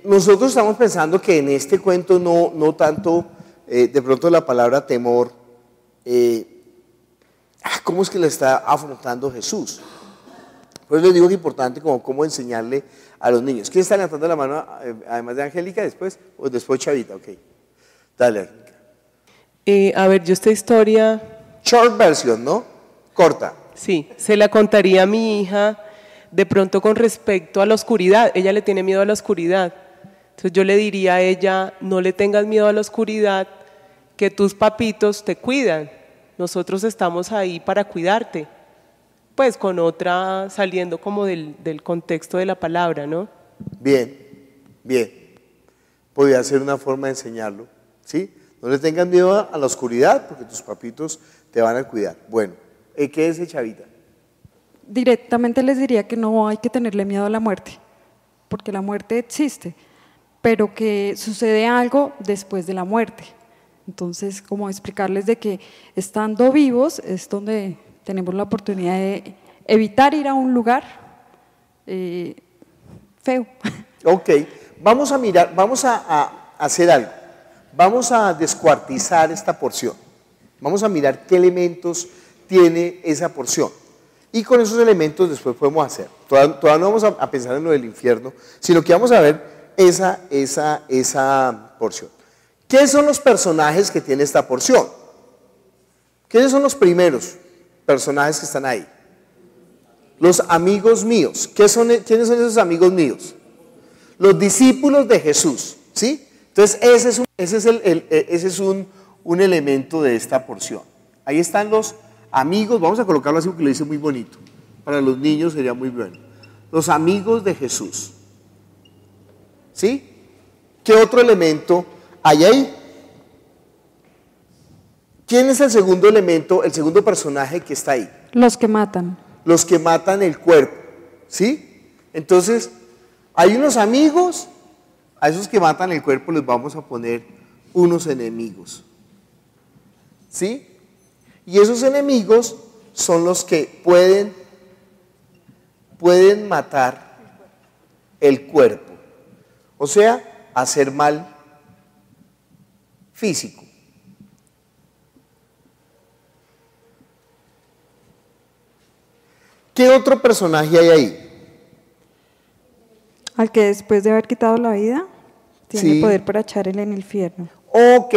nosotros estamos pensando que en este cuento no tanto, de pronto la palabra temor, ¿cómo es que le está afrontando Jesús? Por eso les digo que es importante como cómo enseñarle a los niños. ¿Quién está levantando la mano, además de Angélica, después? ¿O después Chavita? Ok. Dale, Angélica. A ver, yo esta historia... Short version, ¿no? Corta. Sí, se la contaría a mi hija de pronto con respecto a la oscuridad. Ella le tiene miedo a la oscuridad. Entonces yo le diría a ella, no le tengas miedo a la oscuridad, que tus papitos te cuidan. Nosotros estamos ahí para cuidarte. Pues con otra, saliendo como del contexto de la palabra, ¿no? Bien, bien. Podría ser una forma de enseñarlo, ¿sí? No le tengas miedo a la oscuridad porque tus papitos te van a cuidar. Bueno, ¿qué es Chavita? Directamente les diría que no hay que tenerle miedo a la muerte, porque la muerte existe, pero que sucede algo después de la muerte. Entonces, como explicarles de que estando vivos es donde tenemos la oportunidad de evitar ir a un lugar feo. Ok, vamos a mirar, vamos a hacer algo. Vamos a descuartizar esta porción. Vamos a mirar qué elementos tiene esa porción. Y con esos elementos después podemos hacer. Todavía no vamos a pensar en lo del infierno, sino que vamos a ver esa porción. ¿Qué son los personajes que tiene esta porción? ¿Quiénes son los primeros personajes que están ahí? Los amigos míos. ¿Quiénes son esos amigos míos? Los discípulos de Jesús, ¿sí? Entonces ese es un elemento de esta porción. Ahí están los amigos, vamos a colocarlo así porque lo dice muy bonito. Para los niños sería muy bueno. Los amigos de Jesús. ¿Sí? ¿Qué otro elemento hay ahí? ¿Quién es el segundo elemento, el segundo personaje que está ahí? Los que matan. Los que matan el cuerpo, ¿sí? Entonces, hay unos amigos, a esos que matan el cuerpo les vamos a poner unos enemigos, ¿sí? Y esos enemigos son los que pueden matar el cuerpo, o sea, hacer mal físico. ¿Qué otro personaje hay ahí? Al que después de haber quitado la vida, tiene Sí. poder para echar en el infierno. Ok,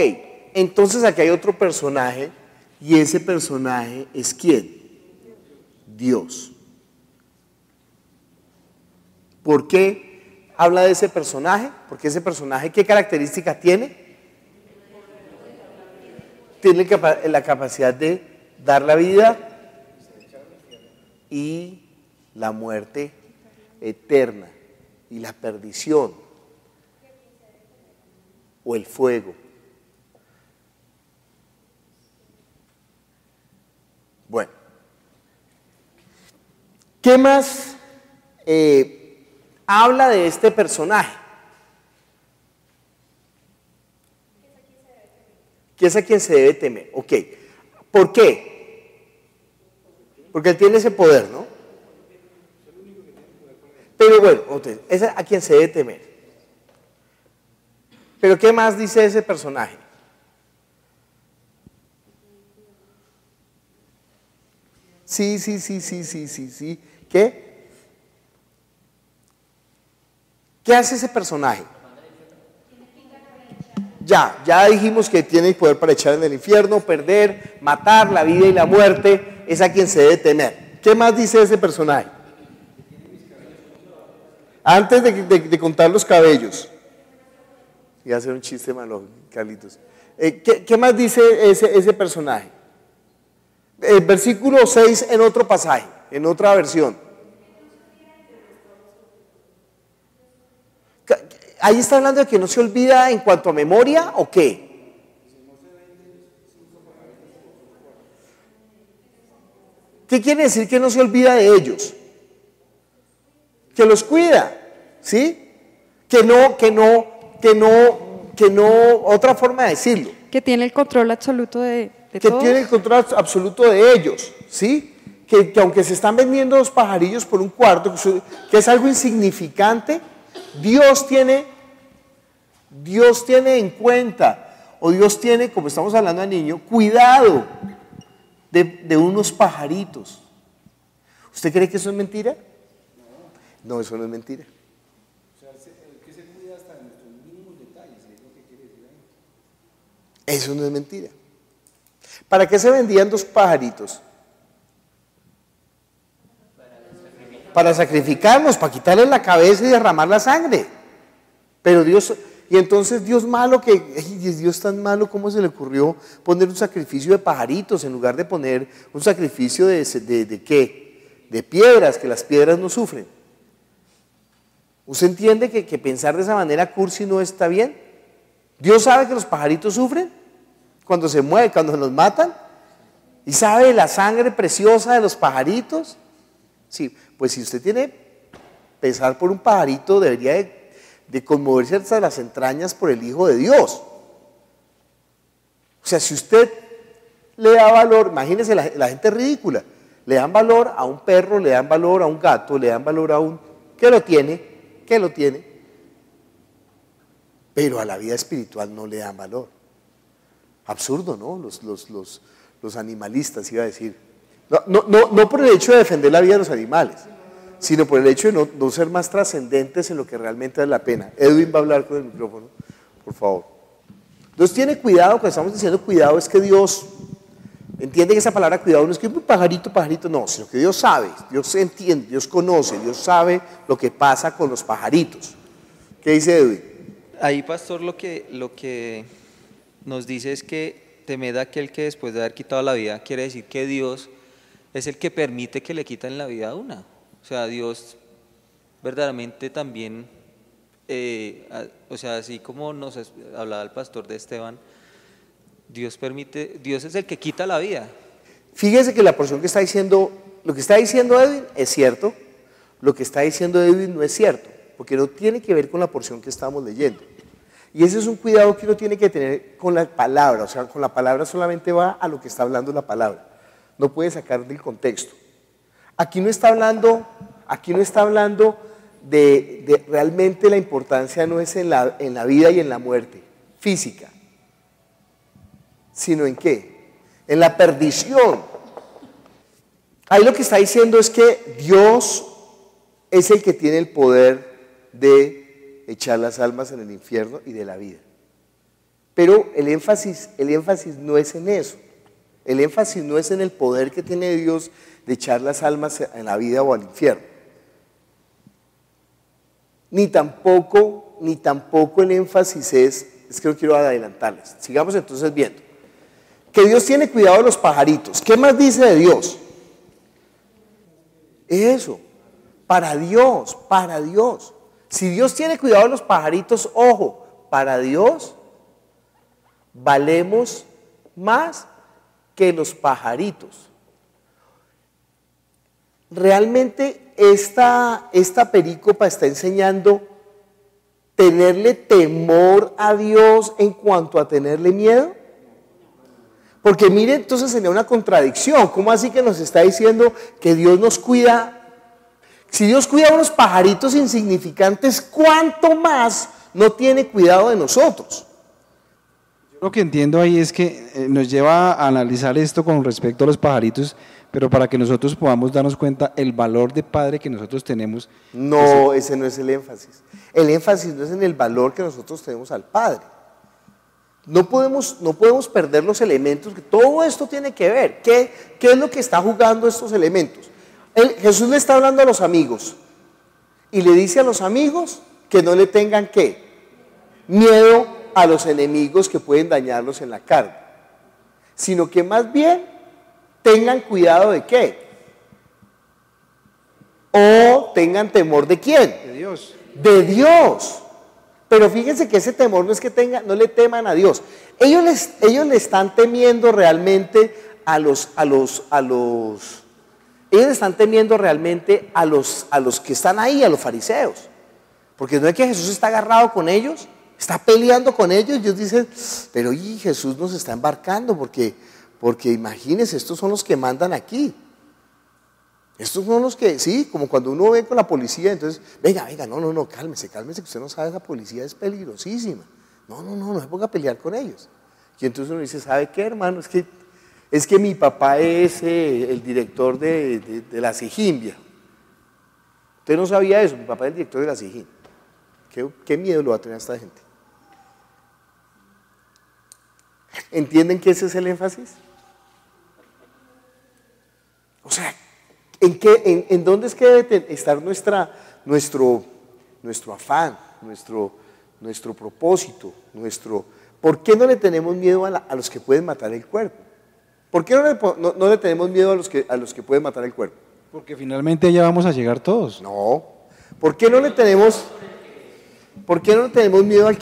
entonces aquí hay otro personaje, y ese personaje es ¿quién? Dios. ¿Por qué habla de ese personaje? Porque ese personaje, ¿qué característica tiene? Tiene la capacidad de dar la vida y la muerte eterna y la perdición o el fuego. Bueno, ¿qué más habla de este personaje? ¿Qué es a quien se debe temer? Ok, ¿por qué? Porque él tiene ese poder, ¿no? Pero bueno, es a quien se debe temer. Pero ¿qué más dice ese personaje? Sí. ¿Qué? ¿Qué hace ese personaje? Ya dijimos que tiene el poder para echar en el infierno, perder, matar, la vida y la muerte, es a quien se debe temer. ¿Qué más dice ese personaje? Antes de contar los cabellos. Voy a hacer un chiste malo, Carlitos. ¿Qué más dice ese personaje? El versículo 6 en otro pasaje, en otra versión. Ahí está hablando de que no se olvida en cuanto a memoria, ¿o qué? ¿Qué quiere decir que no se olvida de ellos? Que los cuida, ¿sí? Que no, otra forma de decirlo. Que tiene el control absoluto de Que todos. tiene el control absoluto de ellos, ¿sí? Que aunque se están vendiendo los pajarillos por un cuarto, que es algo insignificante, Dios tiene Dios tiene en cuenta, o Dios tiene, como estamos hablando al niño, cuidado de unos pajaritos. ¿Usted cree que eso es mentira? No, eso no es mentira. Eso no es mentira. ¿Para qué se vendían 2 pajaritos? Para sacrificarlos, para quitarles la cabeza y derramar la sangre. Pero Dios, y entonces Dios malo, Dios tan malo, ¿cómo se le ocurrió poner un sacrificio de pajaritos en lugar de poner un sacrificio de qué? De piedras, que las piedras no sufren. ¿Usted entiende que pensar de esa manera cursi no está bien? Dios sabe que los pajaritos sufren cuando se mueven, cuando los matan, y sabe la sangre preciosa de los pajaritos. Sí, pues si usted tiene pesar por un pajarito, debería de conmoverse hasta las entrañas por el Hijo de Dios. O sea, si usted le da valor, imagínese la gente ridícula, le dan valor a un perro, le dan valor a un gato, le dan valor a un... ¿Qué lo tiene? Pero a la vida espiritual no le dan valor. Absurdo, ¿no? Los animalistas, iba a decir. No por el hecho de defender la vida de los animales, sino por el hecho de no ser más trascendentes en lo que realmente vale la pena. Edwin va a hablar con el micrófono, por favor. Entonces tiene cuidado, cuando estamos diciendo cuidado es que Dios, entiende que esa palabra cuidado no es que un pajarito, no, sino que Dios sabe, Dios entiende, Dios conoce, Dios sabe lo que pasa con los pajaritos. ¿Qué dice Edwin? Ahí, pastor, lo que nos dice es que temed a aquel que después de haber quitado la vida, quiere decir que Dios es el que permite que le quiten la vida a una. O sea, Dios verdaderamente también, o sea, así como nos hablaba el pastor de Esteban, Dios es el que quita la vida. Fíjese que la porción que está diciendo, lo que está diciendo Edwin es cierto, lo que está diciendo Edwin no es cierto, porque no tiene que ver con la porción que estamos leyendo. Y ese es un cuidado que uno tiene que tener con la palabra, o sea, con la palabra solamente va a lo que está hablando la palabra, no puede sacar del contexto. Aquí no está hablando de realmente la importancia no es en la vida y en la muerte física, sino en qué, en la perdición. Ahí lo que está diciendo es que Dios es el que tiene el poder de echar las almas en el infierno y de la vida. Pero el énfasis no es en eso. El énfasis no es en el poder que tiene Dios de echar las almas en la vida o al infierno. Ni tampoco el énfasis es que no quiero adelantarles. Sigamos entonces viendo. Que Dios tiene cuidado de los pajaritos. ¿Qué más dice de Dios? Eso, para Dios. Si Dios tiene cuidado de los pajaritos, ojo, para Dios valemos más que los pajaritos. Realmente esta perícopa está enseñando tenerle temor a Dios en cuanto a tenerle miedo. Porque mire, entonces sería una contradicción. ¿Cómo así que nos está diciendo que Dios nos cuida? Si Dios cuida a unos pajaritos insignificantes, ¿cuánto más no tiene cuidado de nosotros? Lo que entiendo ahí es que nos lleva a analizar esto con respecto a los pajaritos, pero para que nosotros podamos darnos cuenta el valor de padre que nosotros tenemos. No, ese no es el énfasis. El énfasis no es en el valor que nosotros tenemos al Padre. No podemos perder los elementos, que todo esto tiene que ver. ¿Qué es lo que está jugando estos elementos? Jesús le está hablando a los amigos y le dice a los amigos que no le tengan ¿qué? Miedo a los enemigos que pueden dañarlos en la carne, sino que más bien tengan cuidado de ¿qué? O tengan temor ¿de quién? De Dios. De Dios. Pero fíjense que ese temor no es que no le teman a Dios. Ellos le están temiendo realmente ellos están temiendo realmente a los que están ahí, a los fariseos. Porque no es que Jesús está agarrado con ellos, está peleando con ellos. Ellos dicen, pero Jesús nos está embarcando porque imagínense, estos son los que mandan aquí. Estos son los que, sí, como cuando uno ve con la policía, entonces, venga, no, cálmese, que usted no sabe, esa policía es peligrosísima. No se ponga a pelear con ellos. Y entonces uno dice, ¿sabe qué, hermano? Es que mi papá es el director de la Sijimbia. Usted no sabía eso, mi papá es el director de la Sijin. ¿Qué miedo lo va a tener a esta gente? ¿Entienden que ese es el énfasis? O sea, ¿en dónde es que debe estar nuestro afán, nuestro propósito, ¿por qué no le tenemos miedo a los que pueden matar el cuerpo? ¿Por qué no le tenemos miedo a los que pueden matar el cuerpo? Porque finalmente allá vamos a llegar todos. No. ¿Por qué no le tenemos miedo al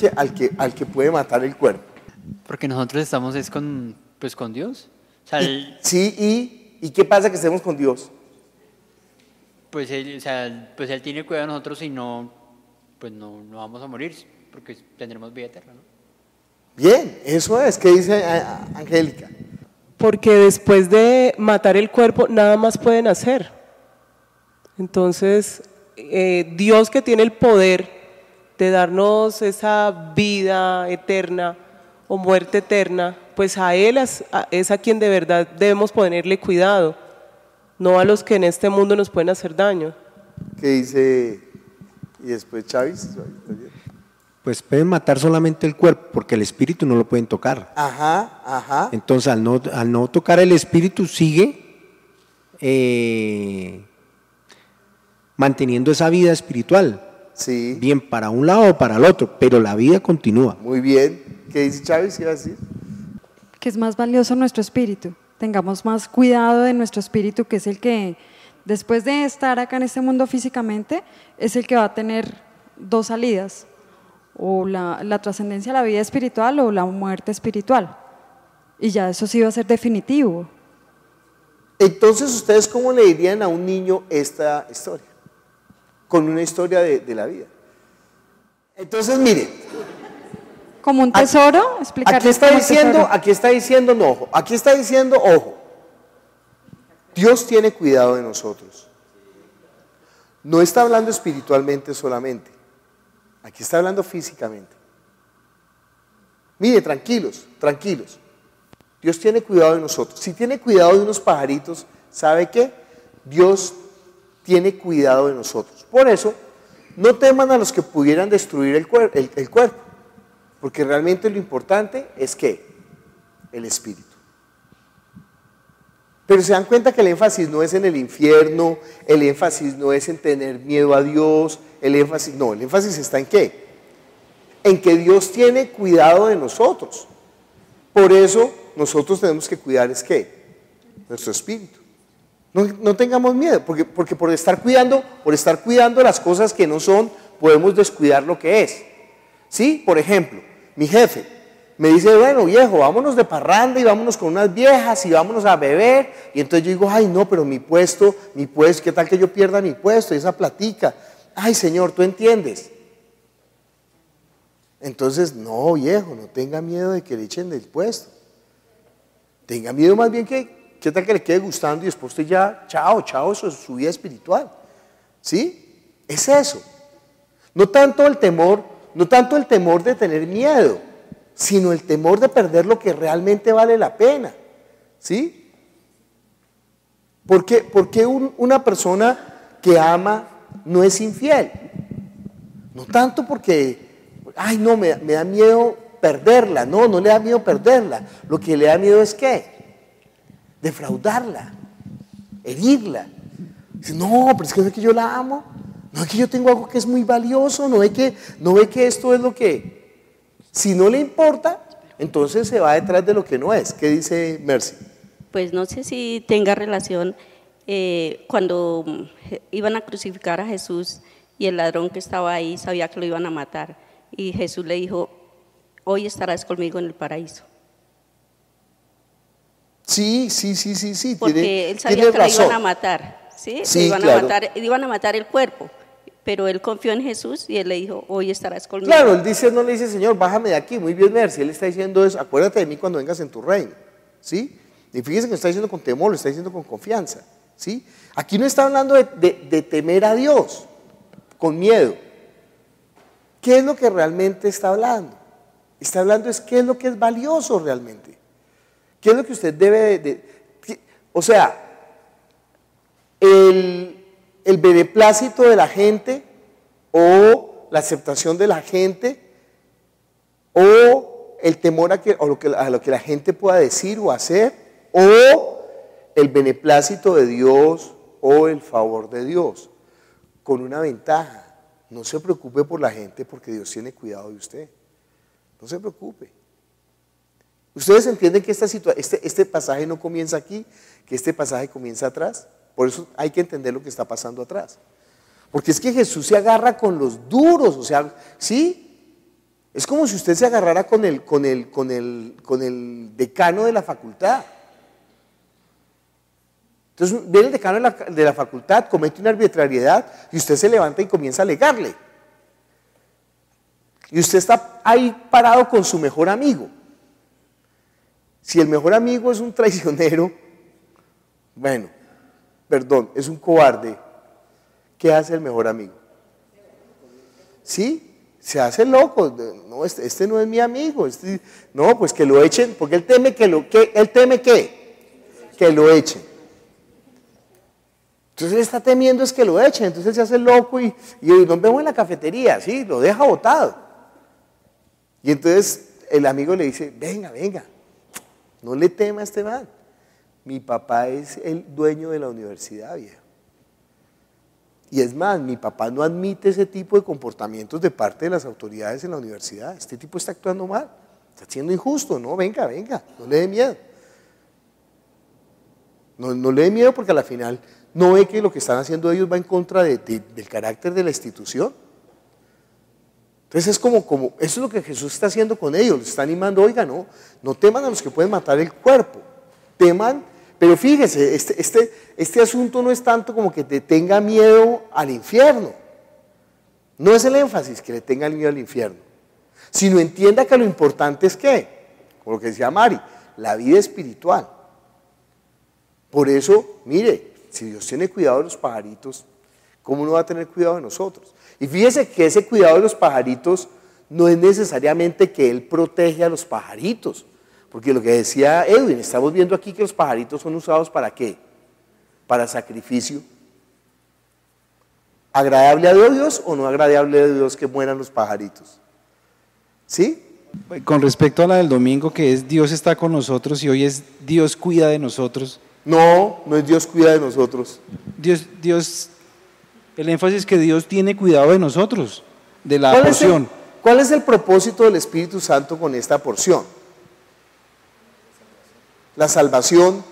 que puede matar el cuerpo? Porque nosotros estamos con Dios. O sea, sí, ¿y qué pasa que estemos con Dios? Pues él tiene cuidado de nosotros y no vamos a morir, porque tendremos vida eterna, ¿no? Bien, eso es. ¿Qué dice Angélica? Porque después de matar el cuerpo, nada más pueden hacer. Entonces, Dios, que tiene el poder de darnos esa vida eterna o muerte eterna, pues a Él es a quien de verdad debemos ponerle cuidado, no a los que en este mundo nos pueden hacer daño. ¿Qué dice? Y después Chávez. Pues pueden matar solamente el cuerpo, porque el espíritu no lo pueden tocar. Ajá. Entonces, al no tocar el espíritu, sigue manteniendo esa vida espiritual. Sí. Bien para un lado o para el otro, pero la vida continúa. Muy bien. ¿Qué dice Chávez? ¿Qué iba a decir? Que es más valioso nuestro espíritu. Tengamos más cuidado de nuestro espíritu, que es el que, después de estar acá en este mundo físicamente, es el que va a tener dos salidas: o la trascendencia a la vida espiritual o la muerte espiritual. Y ya eso sí va a ser definitivo. Entonces, ¿ustedes cómo le dirían a un niño esta historia? Con una historia de la vida. Entonces, mire. Como un tesoro, explicarles aquí está diciendo, ojo, Dios tiene cuidado de nosotros. No está hablando espiritualmente solamente. Aquí está hablando físicamente. Mire, tranquilos. Dios tiene cuidado de nosotros. Si tiene cuidado de unos pajaritos, ¿sabe qué? Dios tiene cuidado de nosotros. Por eso, no teman a los que pudieran destruir el cuerpo, porque realmente lo importante es que el espíritu. Pero se dan cuenta que el énfasis no es en el infierno, el énfasis no es en tener miedo a Dios, el énfasis está en ¿qué? En que Dios tiene cuidado de nosotros. Por eso nosotros tenemos que cuidar es ¿qué? Nuestro espíritu. No tengamos miedo, porque por estar cuidando las cosas que no son, podemos descuidar lo que es. ¿Sí? Por ejemplo, mi jefe me dice, bueno, viejo, vámonos de parranda y vámonos con unas viejas y vámonos a beber. Y entonces yo digo, ay, no, pero mi puesto, ¿qué tal que yo pierda mi puesto y esa platica? Ay, señor, ¿tú entiendes? Entonces, no, viejo, no tenga miedo de que le echen del puesto. Tenga miedo más bien ¿qué tal que le quede gustando y después usted ya, chao, eso es su vida espiritual? ¿Sí? Es eso. No tanto el temor de tener miedo, sino el temor de perder lo que realmente vale la pena. ¿Sí? ¿Por qué una persona que ama no es infiel? No tanto porque, ay no, me da miedo perderla. No le da miedo perderla. Lo que le da miedo es ¿qué? Defraudarla, herirla. Dice, no, pero es que yo la amo. No es que yo tengo algo que es muy valioso. No ve que esto es lo que... Si no le importa, entonces se va detrás de lo que no es. ¿Qué dice Mercy? Pues no sé si tenga relación cuando iban a crucificar a Jesús y el ladrón que estaba ahí sabía que lo iban a matar. Y Jesús le dijo, hoy estarás conmigo en el paraíso. Sí. Porque él sabía que lo iban a matar, ¿sí? Iban a matar el cuerpo, pero él confió en Jesús y él le dijo, hoy estarás conmigo. Claro, él no le dice, Señor, bájame de aquí, muy bien, Mercy. Él está diciendo eso, acuérdate de mí cuando vengas en tu reino, ¿sí? Y fíjense que lo está diciendo con temor, lo está diciendo con confianza, ¿sí? Aquí no está hablando de temer a Dios, con miedo. ¿Qué es lo que realmente está hablando? Está hablando es qué es lo que es valioso realmente. ¿Qué es lo que usted debe o sea, el beneplácito de la gente o la aceptación de la gente o el temor a lo que la gente pueda decir o hacer o el beneplácito de Dios o el favor de Dios, con una ventaja. No se preocupe por la gente porque Dios tiene cuidado de usted. No se preocupe. ¿Ustedes entienden que este pasaje no comienza aquí, que este pasaje comienza atrás? Por eso hay que entender lo que está pasando atrás. Porque es que Jesús se agarra con los duros, o sea, ¿sí? Es como si usted se agarrara con el decano de la facultad. Entonces viene el decano de la facultad, comete una arbitrariedad y usted se levanta y comienza a alegarle. Y usted está ahí parado con su mejor amigo. Si el mejor amigo es un traicionero, bueno, perdón, es un cobarde, ¿qué hace el mejor amigo? ¿Sí? Se hace loco. No, este no es mi amigo. No, pues que lo echen, porque él teme que lo echen. Entonces él está temiendo es que lo echen, entonces él se hace loco y nos vemos en la cafetería, ¿sí? Lo deja botado. Y entonces el amigo le dice, venga, no le tema a este man. Mi papá es el dueño de la universidad, viejo. Y es más, mi papá no admite ese tipo de comportamientos de parte de las autoridades en la universidad. Este tipo está actuando mal, está siendo injusto, no, venga, no le dé miedo. No le dé miedo porque a la final no ve que lo que están haciendo ellos va en contra del carácter de la institución. Entonces es como eso es lo que Jesús está haciendo con ellos, les está animando, oiga, no teman a los que pueden matar el cuerpo, teman, pero fíjese, este asunto no es tanto como que te tenga miedo al infierno, no es el énfasis que le tenga el miedo al infierno, sino entienda que lo importante es que, como lo que decía Mari, la vida espiritual. Por eso, mire, si Dios tiene cuidado de los pajaritos, ¿cómo no va a tener cuidado de nosotros? Y fíjese que ese cuidado de los pajaritos no es necesariamente que Él protege a los pajaritos, porque lo que decía Edwin, estamos viendo aquí que los pajaritos son usados ¿para qué? Para sacrificio. ¿Agradable a Dios o no agradable a Dios que mueran los pajaritos? ¿Sí? Con respecto a la del domingo, que es Dios está con nosotros y hoy es Dios cuida de nosotros. No es Dios cuida de nosotros. Dios, el énfasis que Dios tiene cuidado de nosotros, de la porción. ¿Cuál es el propósito del Espíritu Santo con esta porción? La salvación.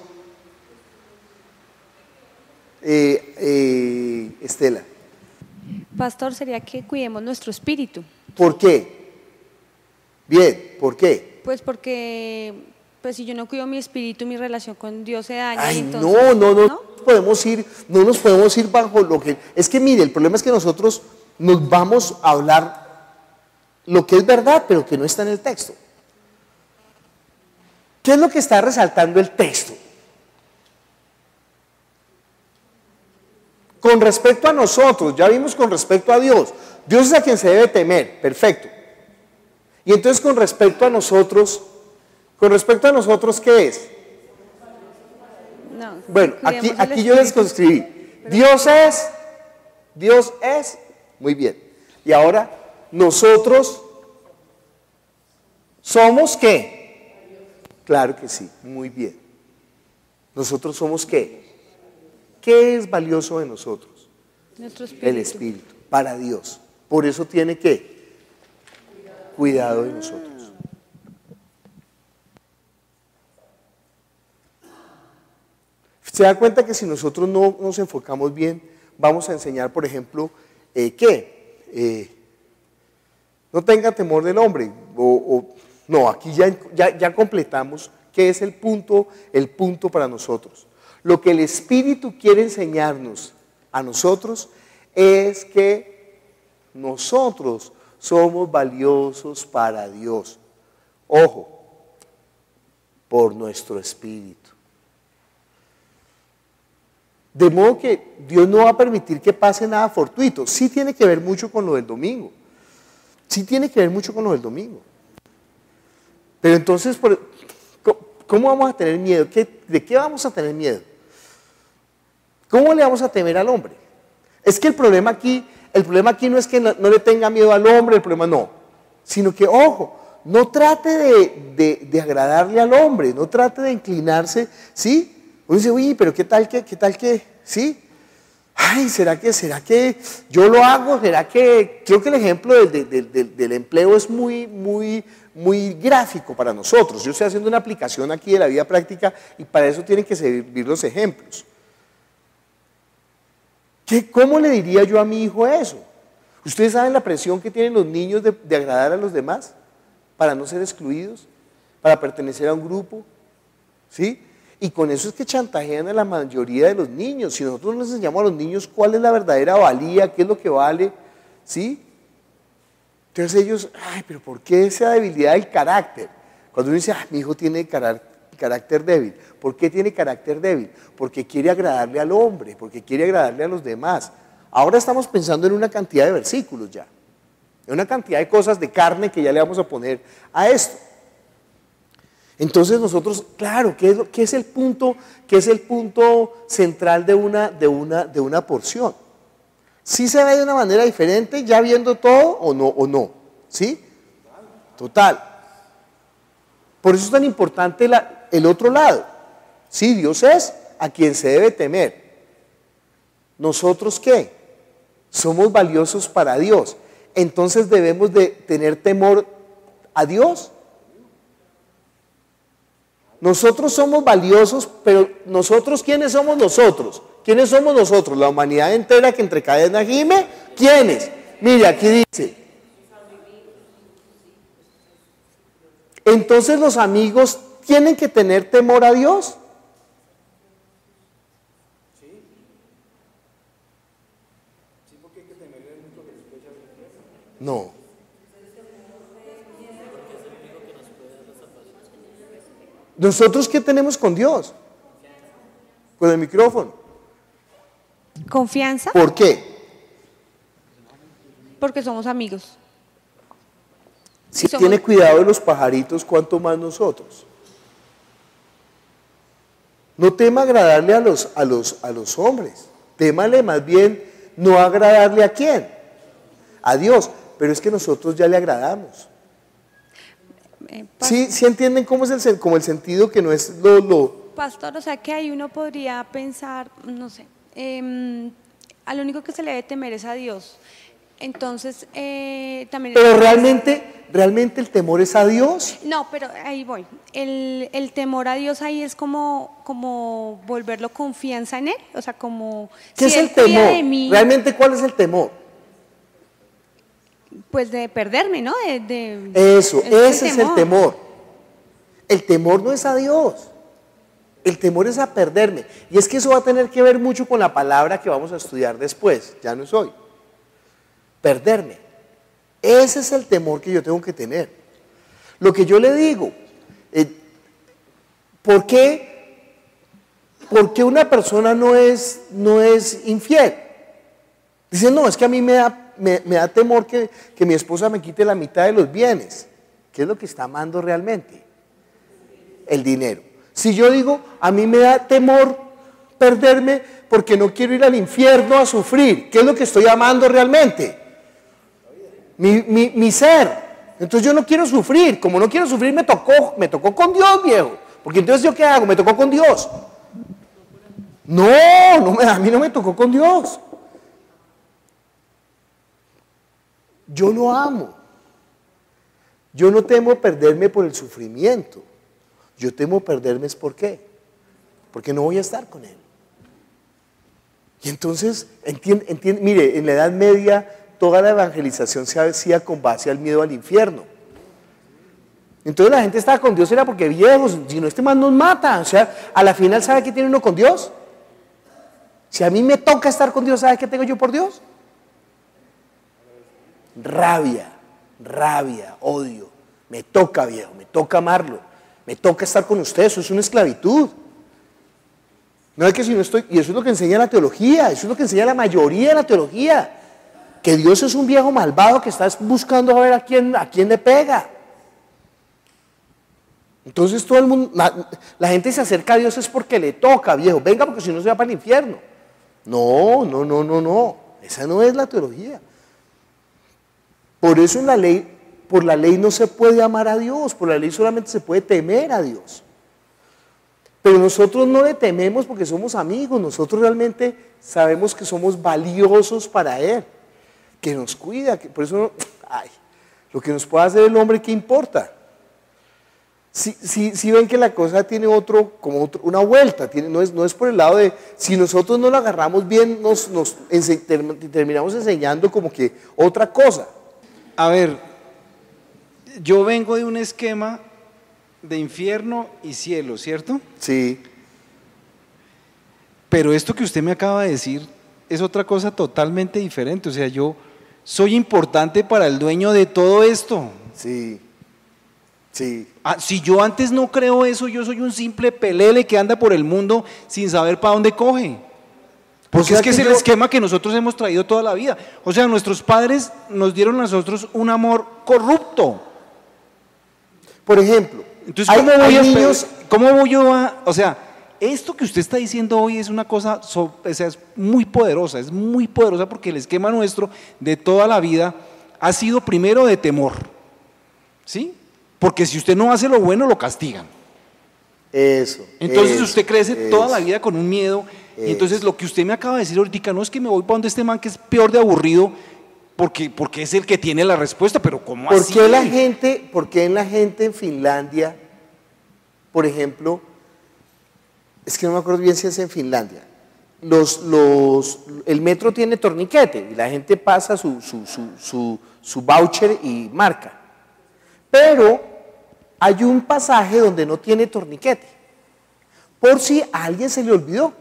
Estela. Pastor, sería que cuidemos nuestro espíritu. ¿Por qué? Bien, ¿por qué? Pues porque si yo no cuido mi espíritu, mi relación con Dios se daña. Ay, entonces, no nos podemos ir bajo lo que... Es que mire, el problema es que nosotros nos vamos a hablar lo que es verdad, pero que no está en el texto. ¿Qué es lo que está resaltando el texto? Con respecto a nosotros, ya vimos con respecto a Dios. Dios es a quien se debe temer, perfecto. Y entonces con respecto a nosotros, ¿qué es? No, bueno, aquí yo les conscribí. Dios es, muy bien. Y ahora, nosotros somos ¿qué? Claro que sí, muy bien. Nosotros somos ¿qué? ¿Qué es valioso de nosotros? Nuestro espíritu. El espíritu, para Dios. Por eso tiene que cuidado de nosotros. Se da cuenta que si nosotros no nos enfocamos bien, vamos a enseñar, por ejemplo, no tenga temor del hombre, no, aquí ya completamos qué es el punto para nosotros. Lo que el Espíritu quiere enseñarnos a nosotros es que nosotros somos valiosos para Dios. Ojo, por nuestro espíritu. De modo que Dios no va a permitir que pase nada fortuito. Sí tiene que ver mucho con lo del domingo. Pero entonces, ¿cómo vamos a tener miedo? ¿De qué vamos a tener miedo? ¿Cómo le vamos a temer al hombre? Es que el problema aquí no es que no le tenga miedo al hombre, el problema no, sino que, ojo, no trate de agradarle al hombre, no trate de inclinarse, ¿sí? Uno dice, uy, pero qué tal que, ¿sí? Ay, ¿será que yo lo hago? ¿Será que? Creo que el ejemplo del empleo es muy gráfico para nosotros. Yo estoy haciendo una aplicación aquí de la vida práctica y para eso tienen que servir los ejemplos. ¿Cómo le diría yo a mi hijo eso? ¿Ustedes saben la presión que tienen los niños de agradar a los demás? Para no ser excluidos, para pertenecer a un grupo, ¿sí? Y con eso es que chantajean a la mayoría de los niños. Si nosotros les enseñamos a los niños cuál es la verdadera valía, qué es lo que vale, ¿sí? Entonces ellos, ay, pero ¿por qué esa debilidad del carácter? Cuando uno dice, mi hijo tiene carácter débil. ¿Por qué tiene carácter débil? Porque quiere agradarle al hombre, porque quiere agradarle a los demás. Ahora estamos pensando en una cantidad de versículos ya, en una cantidad de cosas de carne que ya le vamos a poner a esto. Entonces nosotros, claro, ¿qué es el punto central de una porción? ¿Sí se ve de una manera diferente ya viendo todo o no? ¿Sí? Total. Por eso es tan importante el otro lado. Sí, Dios es a quien se debe temer. ¿Nosotros qué? Somos valiosos para Dios. Entonces debemos de tener temor a Dios. Nosotros somos valiosos, pero nosotros, ¿quiénes somos nosotros? ¿Quiénes somos nosotros? La humanidad entera que entre cadena gime. ¿Quiénes? Mire, aquí dice. Entonces los amigos tienen que tener temor a Dios. No. ¿Nosotros qué tenemos con Dios? Con el micrófono. ¿Confianza? ¿Por qué? Porque somos amigos. Si tiene cuidado de los pajaritos, ¿cuánto más nosotros? No tema agradarle a los hombres. Témale más bien no agradarle a quién. A Dios. Pero es que nosotros ya le agradamos. ¿Sí entienden cómo es como el sentido que no es lo... Pastor, o sea que ahí uno podría pensar, no sé, a lo único que se le debe temer es a Dios. Entonces, también... Pero realmente el temor es a Dios. No, pero ahí voy. El temor a Dios ahí es como volverlo confianza en Él. O sea, como... ¿Qué es el temor? ¿Realmente cuál es el temor? Pues de perderme, ¿no? Eso, ese es el temor. El temor no es a Dios. El temor es a perderme. Y es que eso va a tener que ver mucho con la palabra que vamos a estudiar después. Ya no es hoy. Perderme. Ese es el temor que yo tengo que tener. Lo que yo le digo, ¿por qué una persona no es infiel? Dicen, no, es que a mí me da temor que mi esposa me quite la mitad de los bienes. ¿Qué es lo que está amando realmente? El dinero. Si yo digo, a mí me da temor perderme porque no quiero ir al infierno a sufrir, ¿qué es lo que estoy amando realmente? Mi ser. Entonces yo no quiero sufrir. Como no quiero sufrir, me tocó con Dios, viejo. Porque entonces ¿yo qué hago? Me tocó con Dios. No, a mí no me tocó con Dios. Yo lo amo. Yo no temo perderme por el sufrimiento. Yo temo perderme es ¿por qué? Porque no voy a estar con Él. Y entonces, mire, en la Edad Media toda la evangelización se hacía con base al miedo al infierno. Entonces la gente estaba con Dios era porque viejos, si no este man nos mata. O sea, a la final, ¿sabe qué tiene uno con Dios? Si a mí me toca estar con Dios, ¿sabe qué tengo yo por Dios? Rabia, odio. Me toca, viejo, me toca amarlo. Me toca estar con usted, eso es una esclavitud. No es que si no estoy, y eso es lo que enseña la teología, eso es lo que enseña la mayoría de la teología. Que Dios es un viejo malvado que está buscando a ver a quién le pega. Entonces todo el mundo, la gente se acerca a Dios es porque le toca, viejo, venga porque si no se va para el infierno. No, no, no, no, no, esa no es la teología. Por eso en la ley, por la ley no se puede amar a Dios, por la ley solamente se puede temer a Dios. Pero nosotros no le tememos porque somos amigos, nosotros realmente sabemos que somos valiosos para Él, que nos cuida, que por eso, lo que nos pueda hacer el hombre, ¿qué importa? Si ven que la cosa tiene una vuelta, no es por el lado de, si nosotros no lo agarramos bien, terminamos enseñando como que otra cosa. A ver, yo vengo de un esquema de infierno y cielo, ¿cierto? Sí. Pero esto que usted me acaba de decir es otra cosa totalmente diferente, o sea, yo soy importante para el dueño de todo esto. Sí. Sí. Si yo antes no creo eso, yo soy un simple pelele que anda por el mundo sin saber para dónde coge. Porque es que es el esquema que nosotros hemos traído toda la vida. O sea, nuestros padres nos dieron a nosotros un amor corrupto. Por ejemplo, entonces, ¿cómo voy yo a...? O sea, esto que usted está diciendo hoy es una cosa, es muy poderosa porque el esquema nuestro de toda la vida ha sido primero de temor, ¿sí? Porque si usted no hace lo bueno, lo castigan. Eso. Entonces usted crece toda la vida con un miedo. Y entonces lo que usted me acaba de decir ahorita, no es que me voy para donde este man que es peor de aburrido, porque es el que tiene la respuesta, pero ¿cómo así? ¿Por qué la gente en Finlandia, por ejemplo, es que no me acuerdo bien si es en Finlandia, el metro tiene torniquete y la gente pasa su voucher y marca? Pero hay un pasaje donde no tiene torniquete, por si a alguien se le olvidó.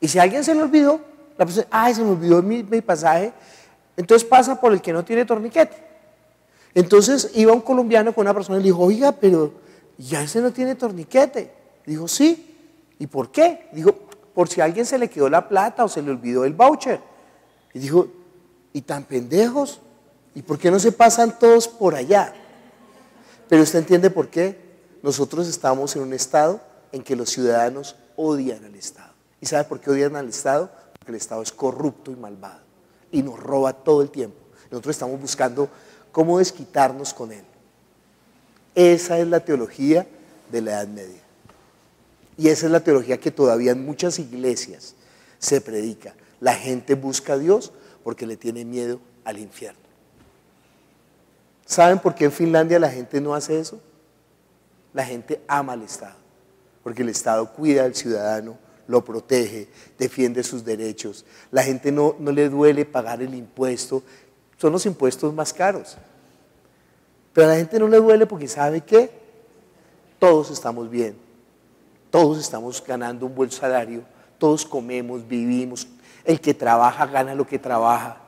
Y si a alguien se le olvidó, la persona, se me olvidó mi pasaje, entonces pasa por el que no tiene torniquete. Entonces iba un colombiano con una persona y le dijo, oiga, pero ya ese no tiene torniquete. Dijo, sí. ¿Y por qué? Dijo, por si a alguien se le quedó la plata o se le olvidó el voucher. Y dijo, ¿y tan pendejos? ¿Y por qué no se pasan todos por allá? Pero usted entiende por qué. Nosotros estamos en un estado en que los ciudadanos odian al Estado. ¿Y sabe por qué odian al Estado? Porque el Estado es corrupto y malvado y nos roba todo el tiempo. Nosotros estamos buscando cómo desquitarnos con él. Esa es la teología de la Edad Media. Y esa es la teología que todavía en muchas iglesias se predica. La gente busca a Dios porque le tiene miedo al infierno. ¿Saben por qué en Finlandia la gente no hace eso? La gente ama al Estado, porque el Estado cuida al ciudadano, lo protege, defiende sus derechos. La gente no le duele pagar el impuesto, son los impuestos más caros. Pero a la gente no le duele porque ¿sabe qué? Todos estamos bien, todos estamos ganando un buen salario, todos comemos, vivimos, el que trabaja gana lo que trabaja.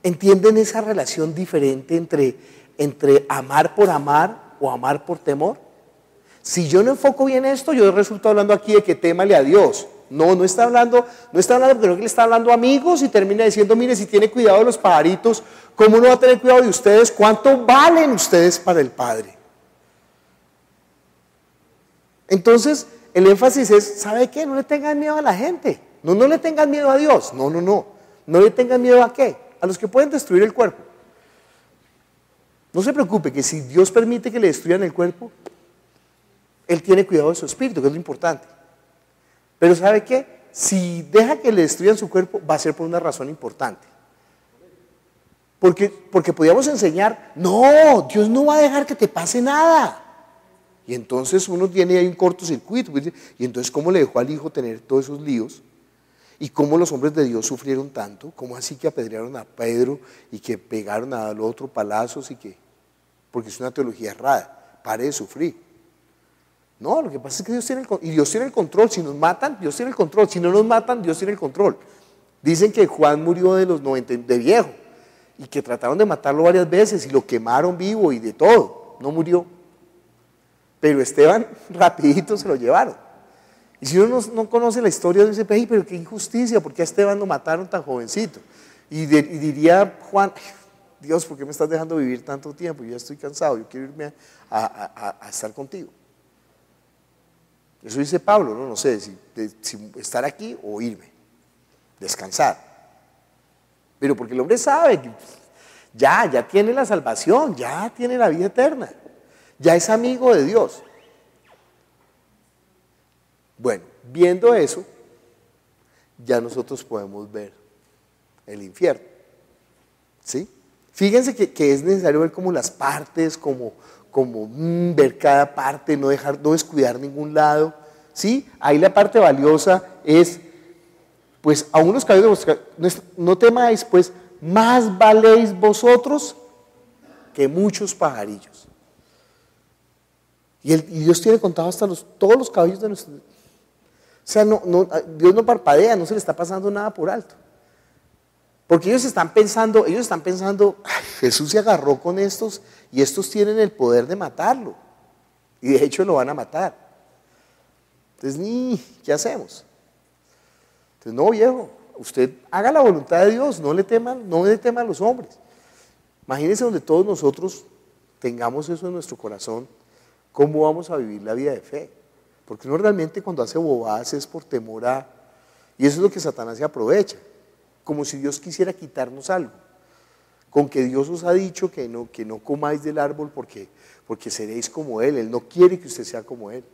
¿Entienden esa relación diferente entre amar por amar o amar por temor? Si yo no enfoco bien esto, yo resulto hablando aquí de que témale a Dios. No está hablando porque creo que le está hablando a amigos y termina diciendo, mire, si tiene cuidado de los pajaritos, ¿cómo no va a tener cuidado de ustedes? ¿Cuánto valen ustedes para el Padre? Entonces, el énfasis es, ¿sabe qué? No le tengan miedo a la gente. No le tengan miedo a Dios. No. No le tengan miedo a qué? A los que pueden destruir el cuerpo. No se preocupe que si Dios permite que le destruyan el cuerpo, Él tiene cuidado de su espíritu, que es lo importante. Pero ¿sabe qué? Si deja que le destruyan su cuerpo, va a ser por una razón importante. Porque podríamos enseñar, no, Dios no va a dejar que te pase nada. Y entonces uno tiene ahí un cortocircuito. Y entonces, ¿cómo le dejó al hijo tener todos esos líos? ¿Y cómo los hombres de Dios sufrieron tanto? ¿Cómo así que apedrearon a Pedro y que pegaron al otro palazos y que? Porque es una teología errada. Pare de sufrir. No, lo que pasa es que Dios tiene el control. Si nos matan, Dios tiene el control. Si no nos matan, Dios tiene el control. Dicen que Juan murió de los 90 de viejo y que trataron de matarlo varias veces y lo quemaron vivo y de todo. No murió. Pero Esteban rapidito se lo llevaron. Y si uno no conoce la historia, uno dice, pero qué injusticia, ¿por qué a Esteban lo mataron tan jovencito? Y diría Juan, Dios, ¿por qué me estás dejando vivir tanto tiempo? Yo ya estoy cansado, yo quiero irme a estar contigo. Eso dice Pablo, no sé si estar aquí o irme, descansar. Pero porque el hombre sabe que ya tiene la salvación, ya tiene la vida eterna, ya es amigo de Dios. Bueno, viendo eso, ya nosotros podemos ver el infierno, ¿sí? Fíjense que es necesario ver como las partes, como ver cada parte, no descuidar ningún lado, ¿sí? Ahí la parte valiosa es, pues, a unos cabellos, no temáis, pues, más valéis vosotros que muchos pajarillos. Y Dios tiene contado hasta todos los cabellos de nuestro. O sea, Dios no parpadea, no se le está pasando nada por alto. Porque ellos están pensando, ay, Jesús se agarró con estos y estos tienen el poder de matarlo. Y de hecho lo van a matar. Entonces, ¿qué hacemos? Entonces, no, viejo, usted haga la voluntad de Dios, no le tema a los hombres. Imagínense donde todos nosotros tengamos eso en nuestro corazón, ¿cómo vamos a vivir la vida de fe? Porque uno realmente cuando hace bobadas es por temor a... Y eso es lo que Satanás se aprovecha, como si Dios quisiera quitarnos algo. Con que Dios os ha dicho que no comáis del árbol porque seréis como Él. Él no quiere que usted sea como Él.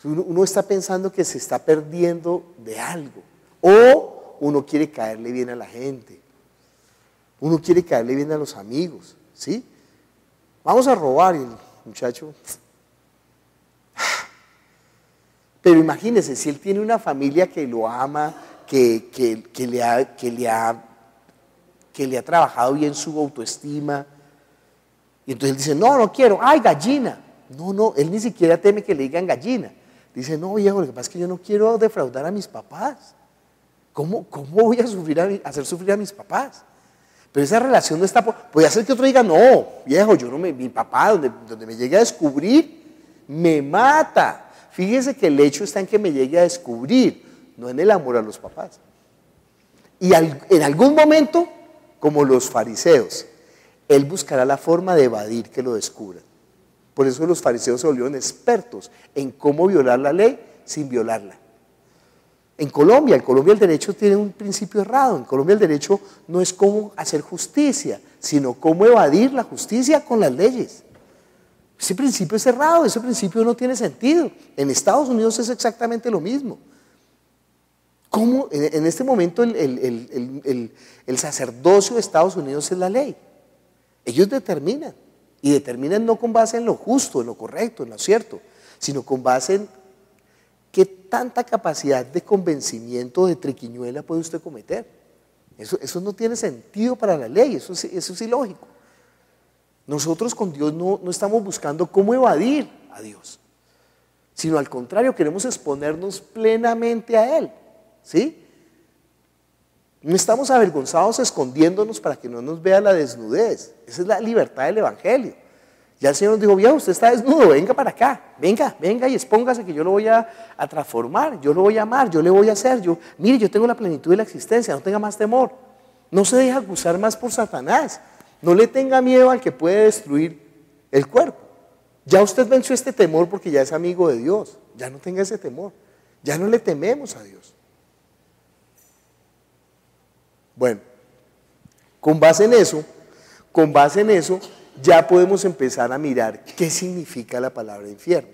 Uno está pensando que se está perdiendo de algo. O uno quiere caerle bien a la gente. Uno quiere caerle bien a los amigos, ¿sí? Vamos a robar, y el muchacho... Pero imagínese, si él tiene una familia que lo ama, que le ha trabajado bien su autoestima, y entonces él dice, no quiero, ¡ay, gallina! No, él ni siquiera teme que le digan gallina. Dice, no, viejo, lo que pasa es que yo no quiero defraudar a mis papás. ¿Cómo voy a hacer sufrir a mis papás? Pero esa relación no está... Puede hacer que otro diga, no, viejo, mi papá, donde me llegue a descubrir, me mata. Fíjese que el hecho está en que me llegue a descubrir, no en el amor a los papás. Y en algún momento, como los fariseos, él buscará la forma de evadir que lo descubran. Por eso los fariseos se volvieron expertos en cómo violar la ley sin violarla. En Colombia el derecho tiene un principio errado. En Colombia el derecho no es cómo hacer justicia, sino cómo evadir la justicia con las leyes. Ese principio es errado, ese principio no tiene sentido. En Estados Unidos es exactamente lo mismo. ¿Cómo? En este momento el sacerdocio de Estados Unidos es la ley. Ellos determinan, y determinan no con base en lo justo, en lo correcto, en lo cierto, sino con base en qué tanta capacidad de convencimiento, de triquiñuela puede usted cometer. Eso no tiene sentido para la ley, eso es ilógico. Nosotros con Dios no estamos buscando cómo evadir a Dios, sino al contrario, queremos exponernos plenamente a Él, ¿sí? No estamos avergonzados escondiéndonos para que no nos vea la desnudez. Esa es la libertad del Evangelio. Ya el Señor nos dijo, viejo, usted está desnudo, venga para acá, venga y expóngase que yo lo voy a transformar, yo lo voy a amar, yo le voy a hacer, mire, yo tengo la plenitud de la existencia, no tenga más temor. No se deje acusar más por Satanás. No le tenga miedo al que puede destruir el cuerpo. Ya usted venció este temor porque ya es amigo de Dios. Ya no tenga ese temor. Ya no le tememos a Dios. Bueno, con base en eso, ya podemos empezar a mirar qué significa la palabra infierno.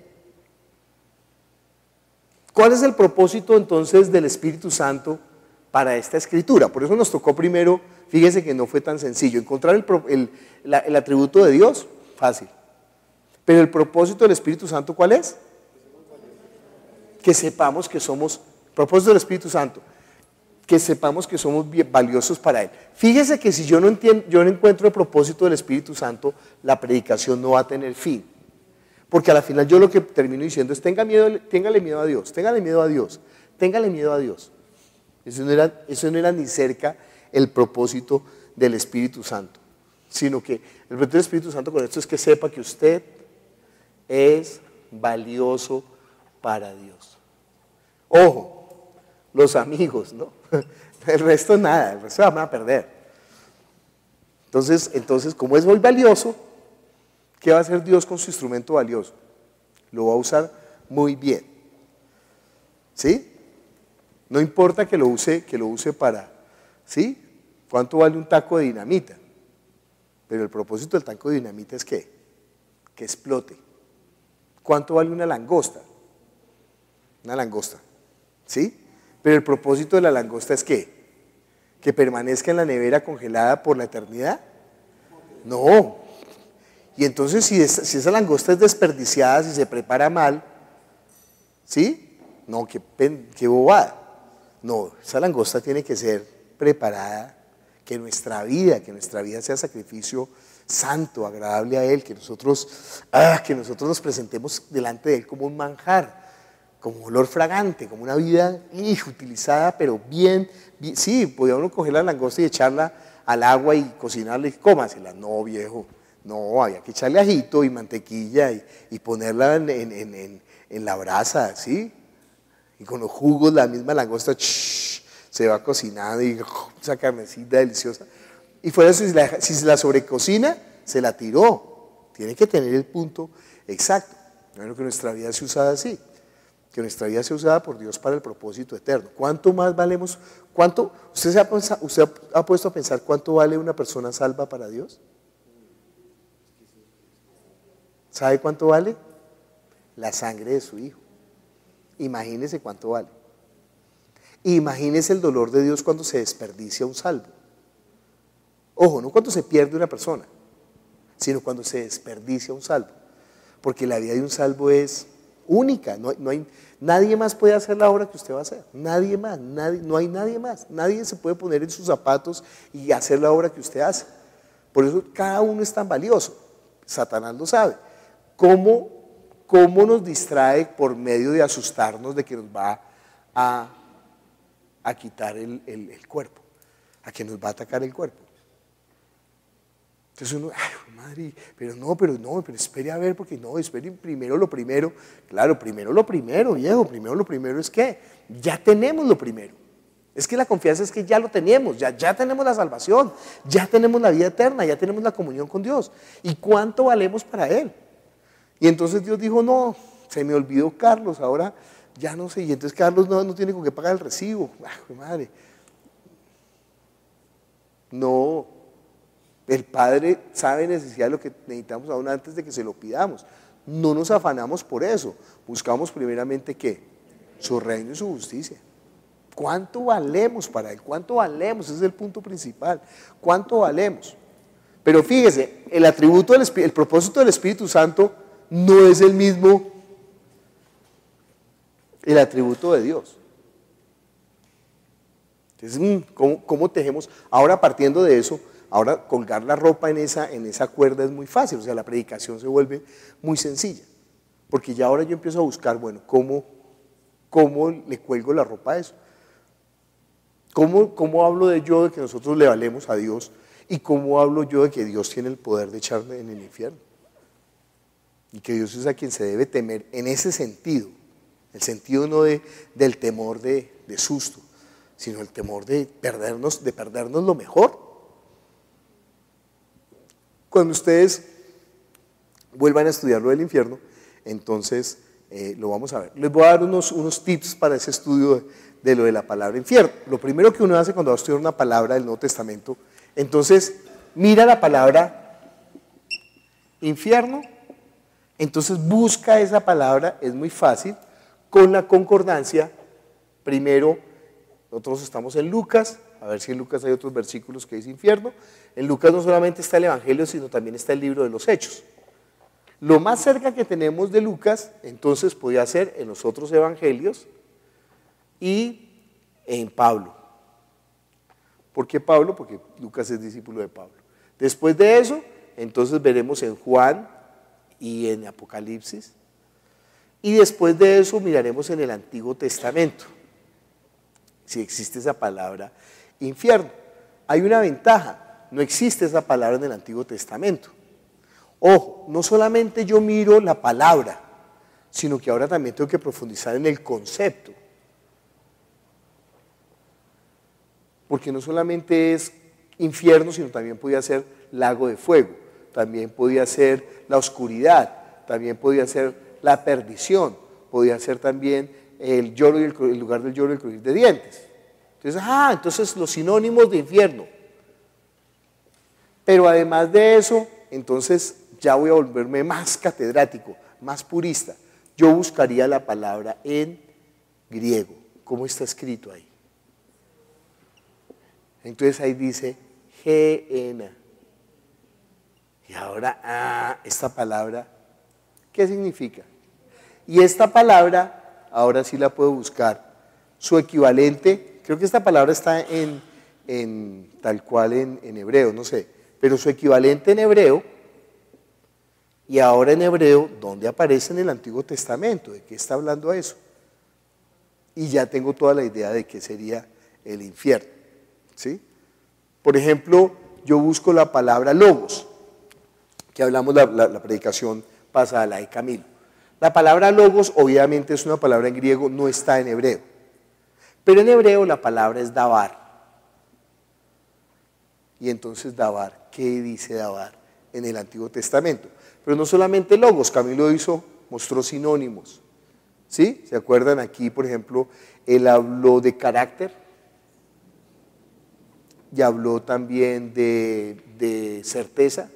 ¿Cuál es el propósito entonces del Espíritu Santo para esta escritura? Por eso nos tocó primero, fíjese que no fue tan sencillo, encontrar el atributo de Dios, fácil. Pero el propósito del Espíritu Santo, ¿cuál es? Que sepamos que somos, propósito del Espíritu Santo, que sepamos que somos valiosos para Él. Fíjese que si yo no encuentro el propósito del Espíritu Santo, la predicación no va a tener fin. Porque a la final yo lo que termino diciendo es, téngale miedo a Dios, téngale miedo a Dios, téngale miedo a Dios. Eso no era ni cerca el propósito del Espíritu Santo, sino que el propósito del Espíritu Santo con esto es que sepa que usted es valioso para Dios. Ojo, los amigos, ¿no? El resto nada, el resto van a perder. Entonces, como es muy valioso, ¿qué va a hacer Dios con su instrumento valioso? Lo va a usar muy bien. ¿Sí? No importa que lo use para, ¿sí? ¿Cuánto vale un taco de dinamita? Pero el propósito del taco de dinamita es ¿qué? Que explote. ¿Cuánto vale una langosta? Una langosta, ¿sí? Pero el propósito de la langosta es ¿qué? ¿Que permanezca en la nevera congelada por la eternidad? No. Y entonces si esa langosta es desperdiciada, si se prepara mal, ¿sí? No, qué bobada. No, esa langosta tiene que ser preparada, que nuestra vida sea sacrificio santo, agradable a Él, que nosotros nos presentemos delante de Él como un manjar, como olor fragante, como una vida utilizada, pero bien, sí, podía uno coger la langosta y echarla al agua y cocinarla y cómasela. No, viejo, no, había que echarle ajito y mantequilla y ponerla en la brasa, ¿sí? Y con los jugos la misma langosta se va cocinando y esa carnecita deliciosa. Y fuera si se la sobrecocina, se la tiró. Tiene que tener el punto exacto. Bueno, que nuestra vida sea usada así. Que nuestra vida sea usada por Dios para el propósito eterno. ¿Cuánto más valemos? ¿Usted ha puesto a pensar cuánto vale una persona salva para Dios? ¿Sabe cuánto vale? La sangre de su Hijo. Imagínese cuánto vale. Imagínese el dolor de Dios cuando se desperdicia un salvo. Ojo, no cuando se pierde una persona, sino cuando se desperdicia un salvo. Porque la vida de un salvo es única. Nadie más puede hacer la obra que usted va a hacer. Nadie más, no hay nadie más. Nadie se puede poner en sus zapatos y hacer la obra que usted hace. Por eso cada uno es tan valioso. Satanás lo sabe. ¿Cómo nos distrae por medio de asustarnos de que nos va a quitar el cuerpo, a que nos va a atacar el cuerpo? Entonces uno, ay, madre, pero espere a ver, porque no, espere primero lo primero. Claro, primero lo primero, viejo, primero lo primero es que ya tenemos lo primero. Es que la confianza es que ya lo tenemos, ya tenemos la salvación, ya tenemos la vida eterna, ya tenemos la comunión con Dios. ¿Y cuánto valemos para Él? Y entonces Dios dijo, no, se me olvidó Carlos, ahora ya no sé, y entonces Carlos no tiene con qué pagar el recibo. Ay, madre. No, el Padre sabe necesidad de lo que necesitamos aún antes de que se lo pidamos. No nos afanamos por eso, buscamos primeramente ¿qué? Su reino y su justicia. ¿Cuánto valemos para Él? ¿Cuánto valemos? Ese es el punto principal. ¿Cuánto valemos? Pero fíjese, el propósito del Espíritu Santo no es el mismo el atributo de Dios. Entonces, ¿cómo tejemos? Ahora, partiendo de eso, ahora colgar la ropa en esa cuerda es muy fácil, o sea, la predicación se vuelve muy sencilla, porque ya ahora yo empiezo a buscar, bueno, ¿cómo le cuelgo la ropa a eso? ¿Cómo hablo de que nosotros le valemos a Dios? ¿Y cómo hablo yo de que Dios tiene el poder de echarme en el infierno? Y que Dios es a quien se debe temer en ese sentido, el sentido no del temor de susto, sino el temor de perdernos lo mejor. Cuando ustedes vuelvan a estudiar lo del infierno, entonces lo vamos a ver. Les voy a dar unos tips para ese estudio de lo de la palabra infierno. Lo primero que uno hace cuando va a estudiar una palabra del Nuevo Testamento, entonces mira la palabra infierno, entonces busca esa palabra, es muy fácil, con la concordancia. Primero, nosotros estamos en Lucas, a ver si en Lucas hay otros versículos que dice infierno. En Lucas no solamente está el Evangelio, sino también está el libro de los Hechos. Lo más cerca que tenemos de Lucas, entonces podría ser en los otros evangelios y en Pablo. ¿Por qué Pablo? Porque Lucas es discípulo de Pablo. Después de eso, entonces veremos en Juan y en Apocalipsis. Y después de eso miraremos en el Antiguo Testamento, si existe esa palabra infierno. Hay una ventaja, no existe esa palabra en el Antiguo Testamento. Ojo, no solamente yo miro la palabra, sino que ahora también tengo que profundizar en el concepto. Porque no solamente es infierno, sino también podía ser lago de fuego, también podía ser la oscuridad, también podía ser la perdición, podía ser también el lloro y el lugar del lloro y el crujir de dientes. Entonces los sinónimos de infierno. Pero además de eso, entonces ya voy a volverme más catedrático, más purista. Yo buscaría la palabra en griego. ¿Cómo está escrito ahí? Entonces ahí dice geena. Y ahora, esta palabra, ¿qué significa? Y esta palabra, ahora sí la puedo buscar. Su equivalente, creo que esta palabra está tal cual en hebreo, no sé, pero su equivalente en hebreo, y ahora en hebreo, ¿dónde aparece en el Antiguo Testamento? ¿De qué está hablando eso? Y ya tengo toda la idea de qué sería el infierno, ¿sí? Por ejemplo, yo busco la palabra logos, que hablamos la predicación pasada, la de Camilo. La palabra logos obviamente es una palabra en griego, no está en hebreo. Pero en hebreo la palabra es dabar. Y entonces dabar, ¿qué dice dabar en el Antiguo Testamento? Pero no solamente logos, Camilo mostró sinónimos. ¿Sí? ¿Se acuerdan aquí, por ejemplo, él habló de carácter? Y habló también de certeza.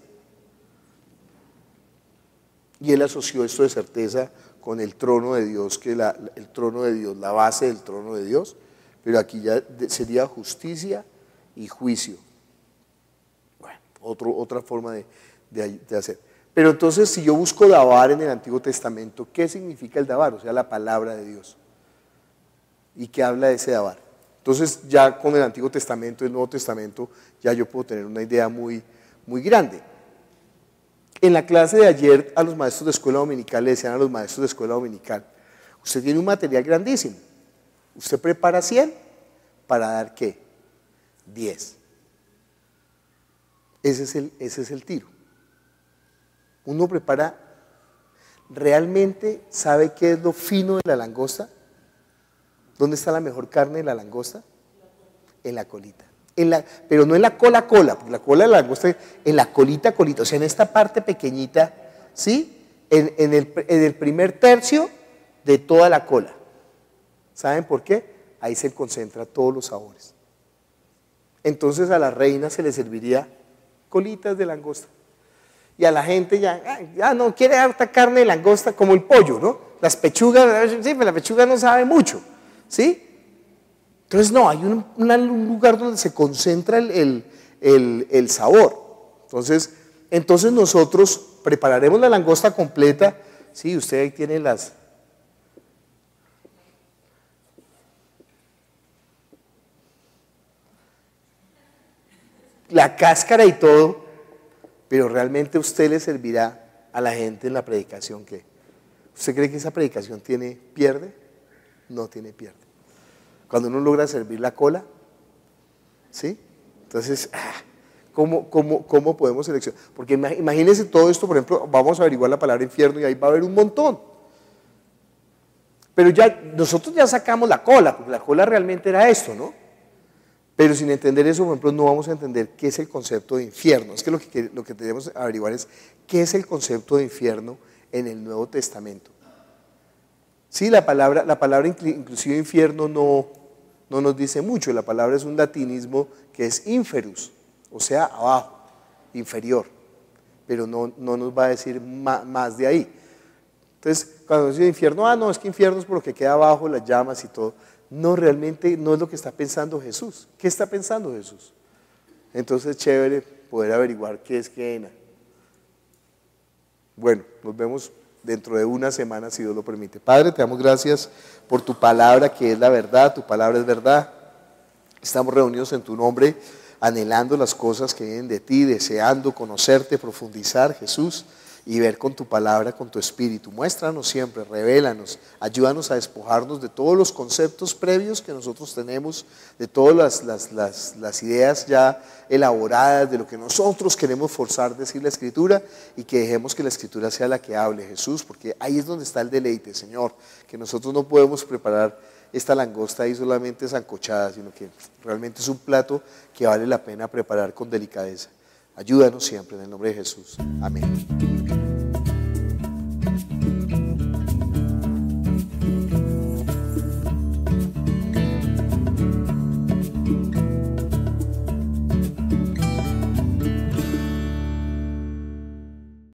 Y él asoció esto de certeza con el trono de Dios, el trono de Dios, la base del trono de Dios, pero aquí ya sería justicia y juicio. Bueno, otra forma de hacer. Pero entonces, si yo busco dabar en el Antiguo Testamento, ¿qué significa el dabar? O sea, la palabra de Dios. ¿Y qué habla de ese dabar? Entonces, ya con el Antiguo Testamento y el Nuevo Testamento, ya yo puedo tener una idea muy, muy grande. En la clase de ayer a los maestros de escuela dominical le decían a los maestros de escuela dominical, usted tiene un material grandísimo, usted prepara 100 para dar ¿qué? 10. Ese es el tiro. Uno prepara, ¿realmente sabe qué es lo fino de la langosta? ¿Dónde está la mejor carne de la langosta? En la colita. Pero no en la cola, porque la cola de la langosta, en la colita, o sea, en esta parte pequeñita, ¿sí? En el primer tercio de toda la cola. ¿Saben por qué? Ahí se concentran todos los sabores. Entonces a la reina se le serviría colitas de langosta. Y a la gente ya no quiere harta carne de langosta, como el pollo, ¿no? Las pechugas, sí, pero la pechuga no sabe mucho, ¿sí? Entonces no, hay un lugar donde se concentra el sabor. Entonces nosotros prepararemos la langosta completa. Sí, usted ahí tiene la cáscara y todo, pero realmente usted le servirá a la gente en la predicación ¿qué? ¿Usted cree que esa predicación tiene pierde? No tiene pierde. Cuando uno logra servir la cola, ¿sí? Entonces, ¿cómo podemos seleccionar? Porque imagínense todo esto, por ejemplo, vamos a averiguar la palabra infierno y ahí va a haber un montón. Pero nosotros ya sacamos la cola, porque la cola realmente era esto, ¿no? Pero sin entender eso, por ejemplo, no vamos a entender qué es el concepto de infierno. Es que lo que tenemos que averiguar es qué es el concepto de infierno en el Nuevo Testamento. Sí, la palabra inclusive infierno no nos dice mucho. La palabra es un latinismo que es inferus, o sea, abajo, inferior. Pero no nos va a decir más de ahí. Entonces, cuando dice infierno, no, es que infierno es por lo que queda abajo, las llamas y todo. No, realmente no es lo que está pensando Jesús. ¿Qué está pensando Jesús? Entonces, chévere poder averiguar qué es Gehenna. Bueno, nos vemos dentro de una semana, si Dios lo permite. Padre, te damos gracias por tu palabra, que es la verdad, tu palabra es verdad. Estamos reunidos en tu nombre, anhelando las cosas que vienen de ti, deseando conocerte, profundizar, Jesús, y ver con tu palabra, con tu espíritu. Muéstranos siempre, revélanos, ayúdanos a despojarnos de todos los conceptos previos que nosotros tenemos, de todas las ideas ya elaboradas, de lo que nosotros queremos forzar decir la Escritura, y que dejemos que la Escritura sea la que hable, Jesús, porque ahí es donde está el deleite, Señor, que nosotros no podemos preparar esta langosta ahí solamente sancochada, sino que realmente es un plato que vale la pena preparar con delicadeza. Ayúdanos siempre en el nombre de Jesús. Amén.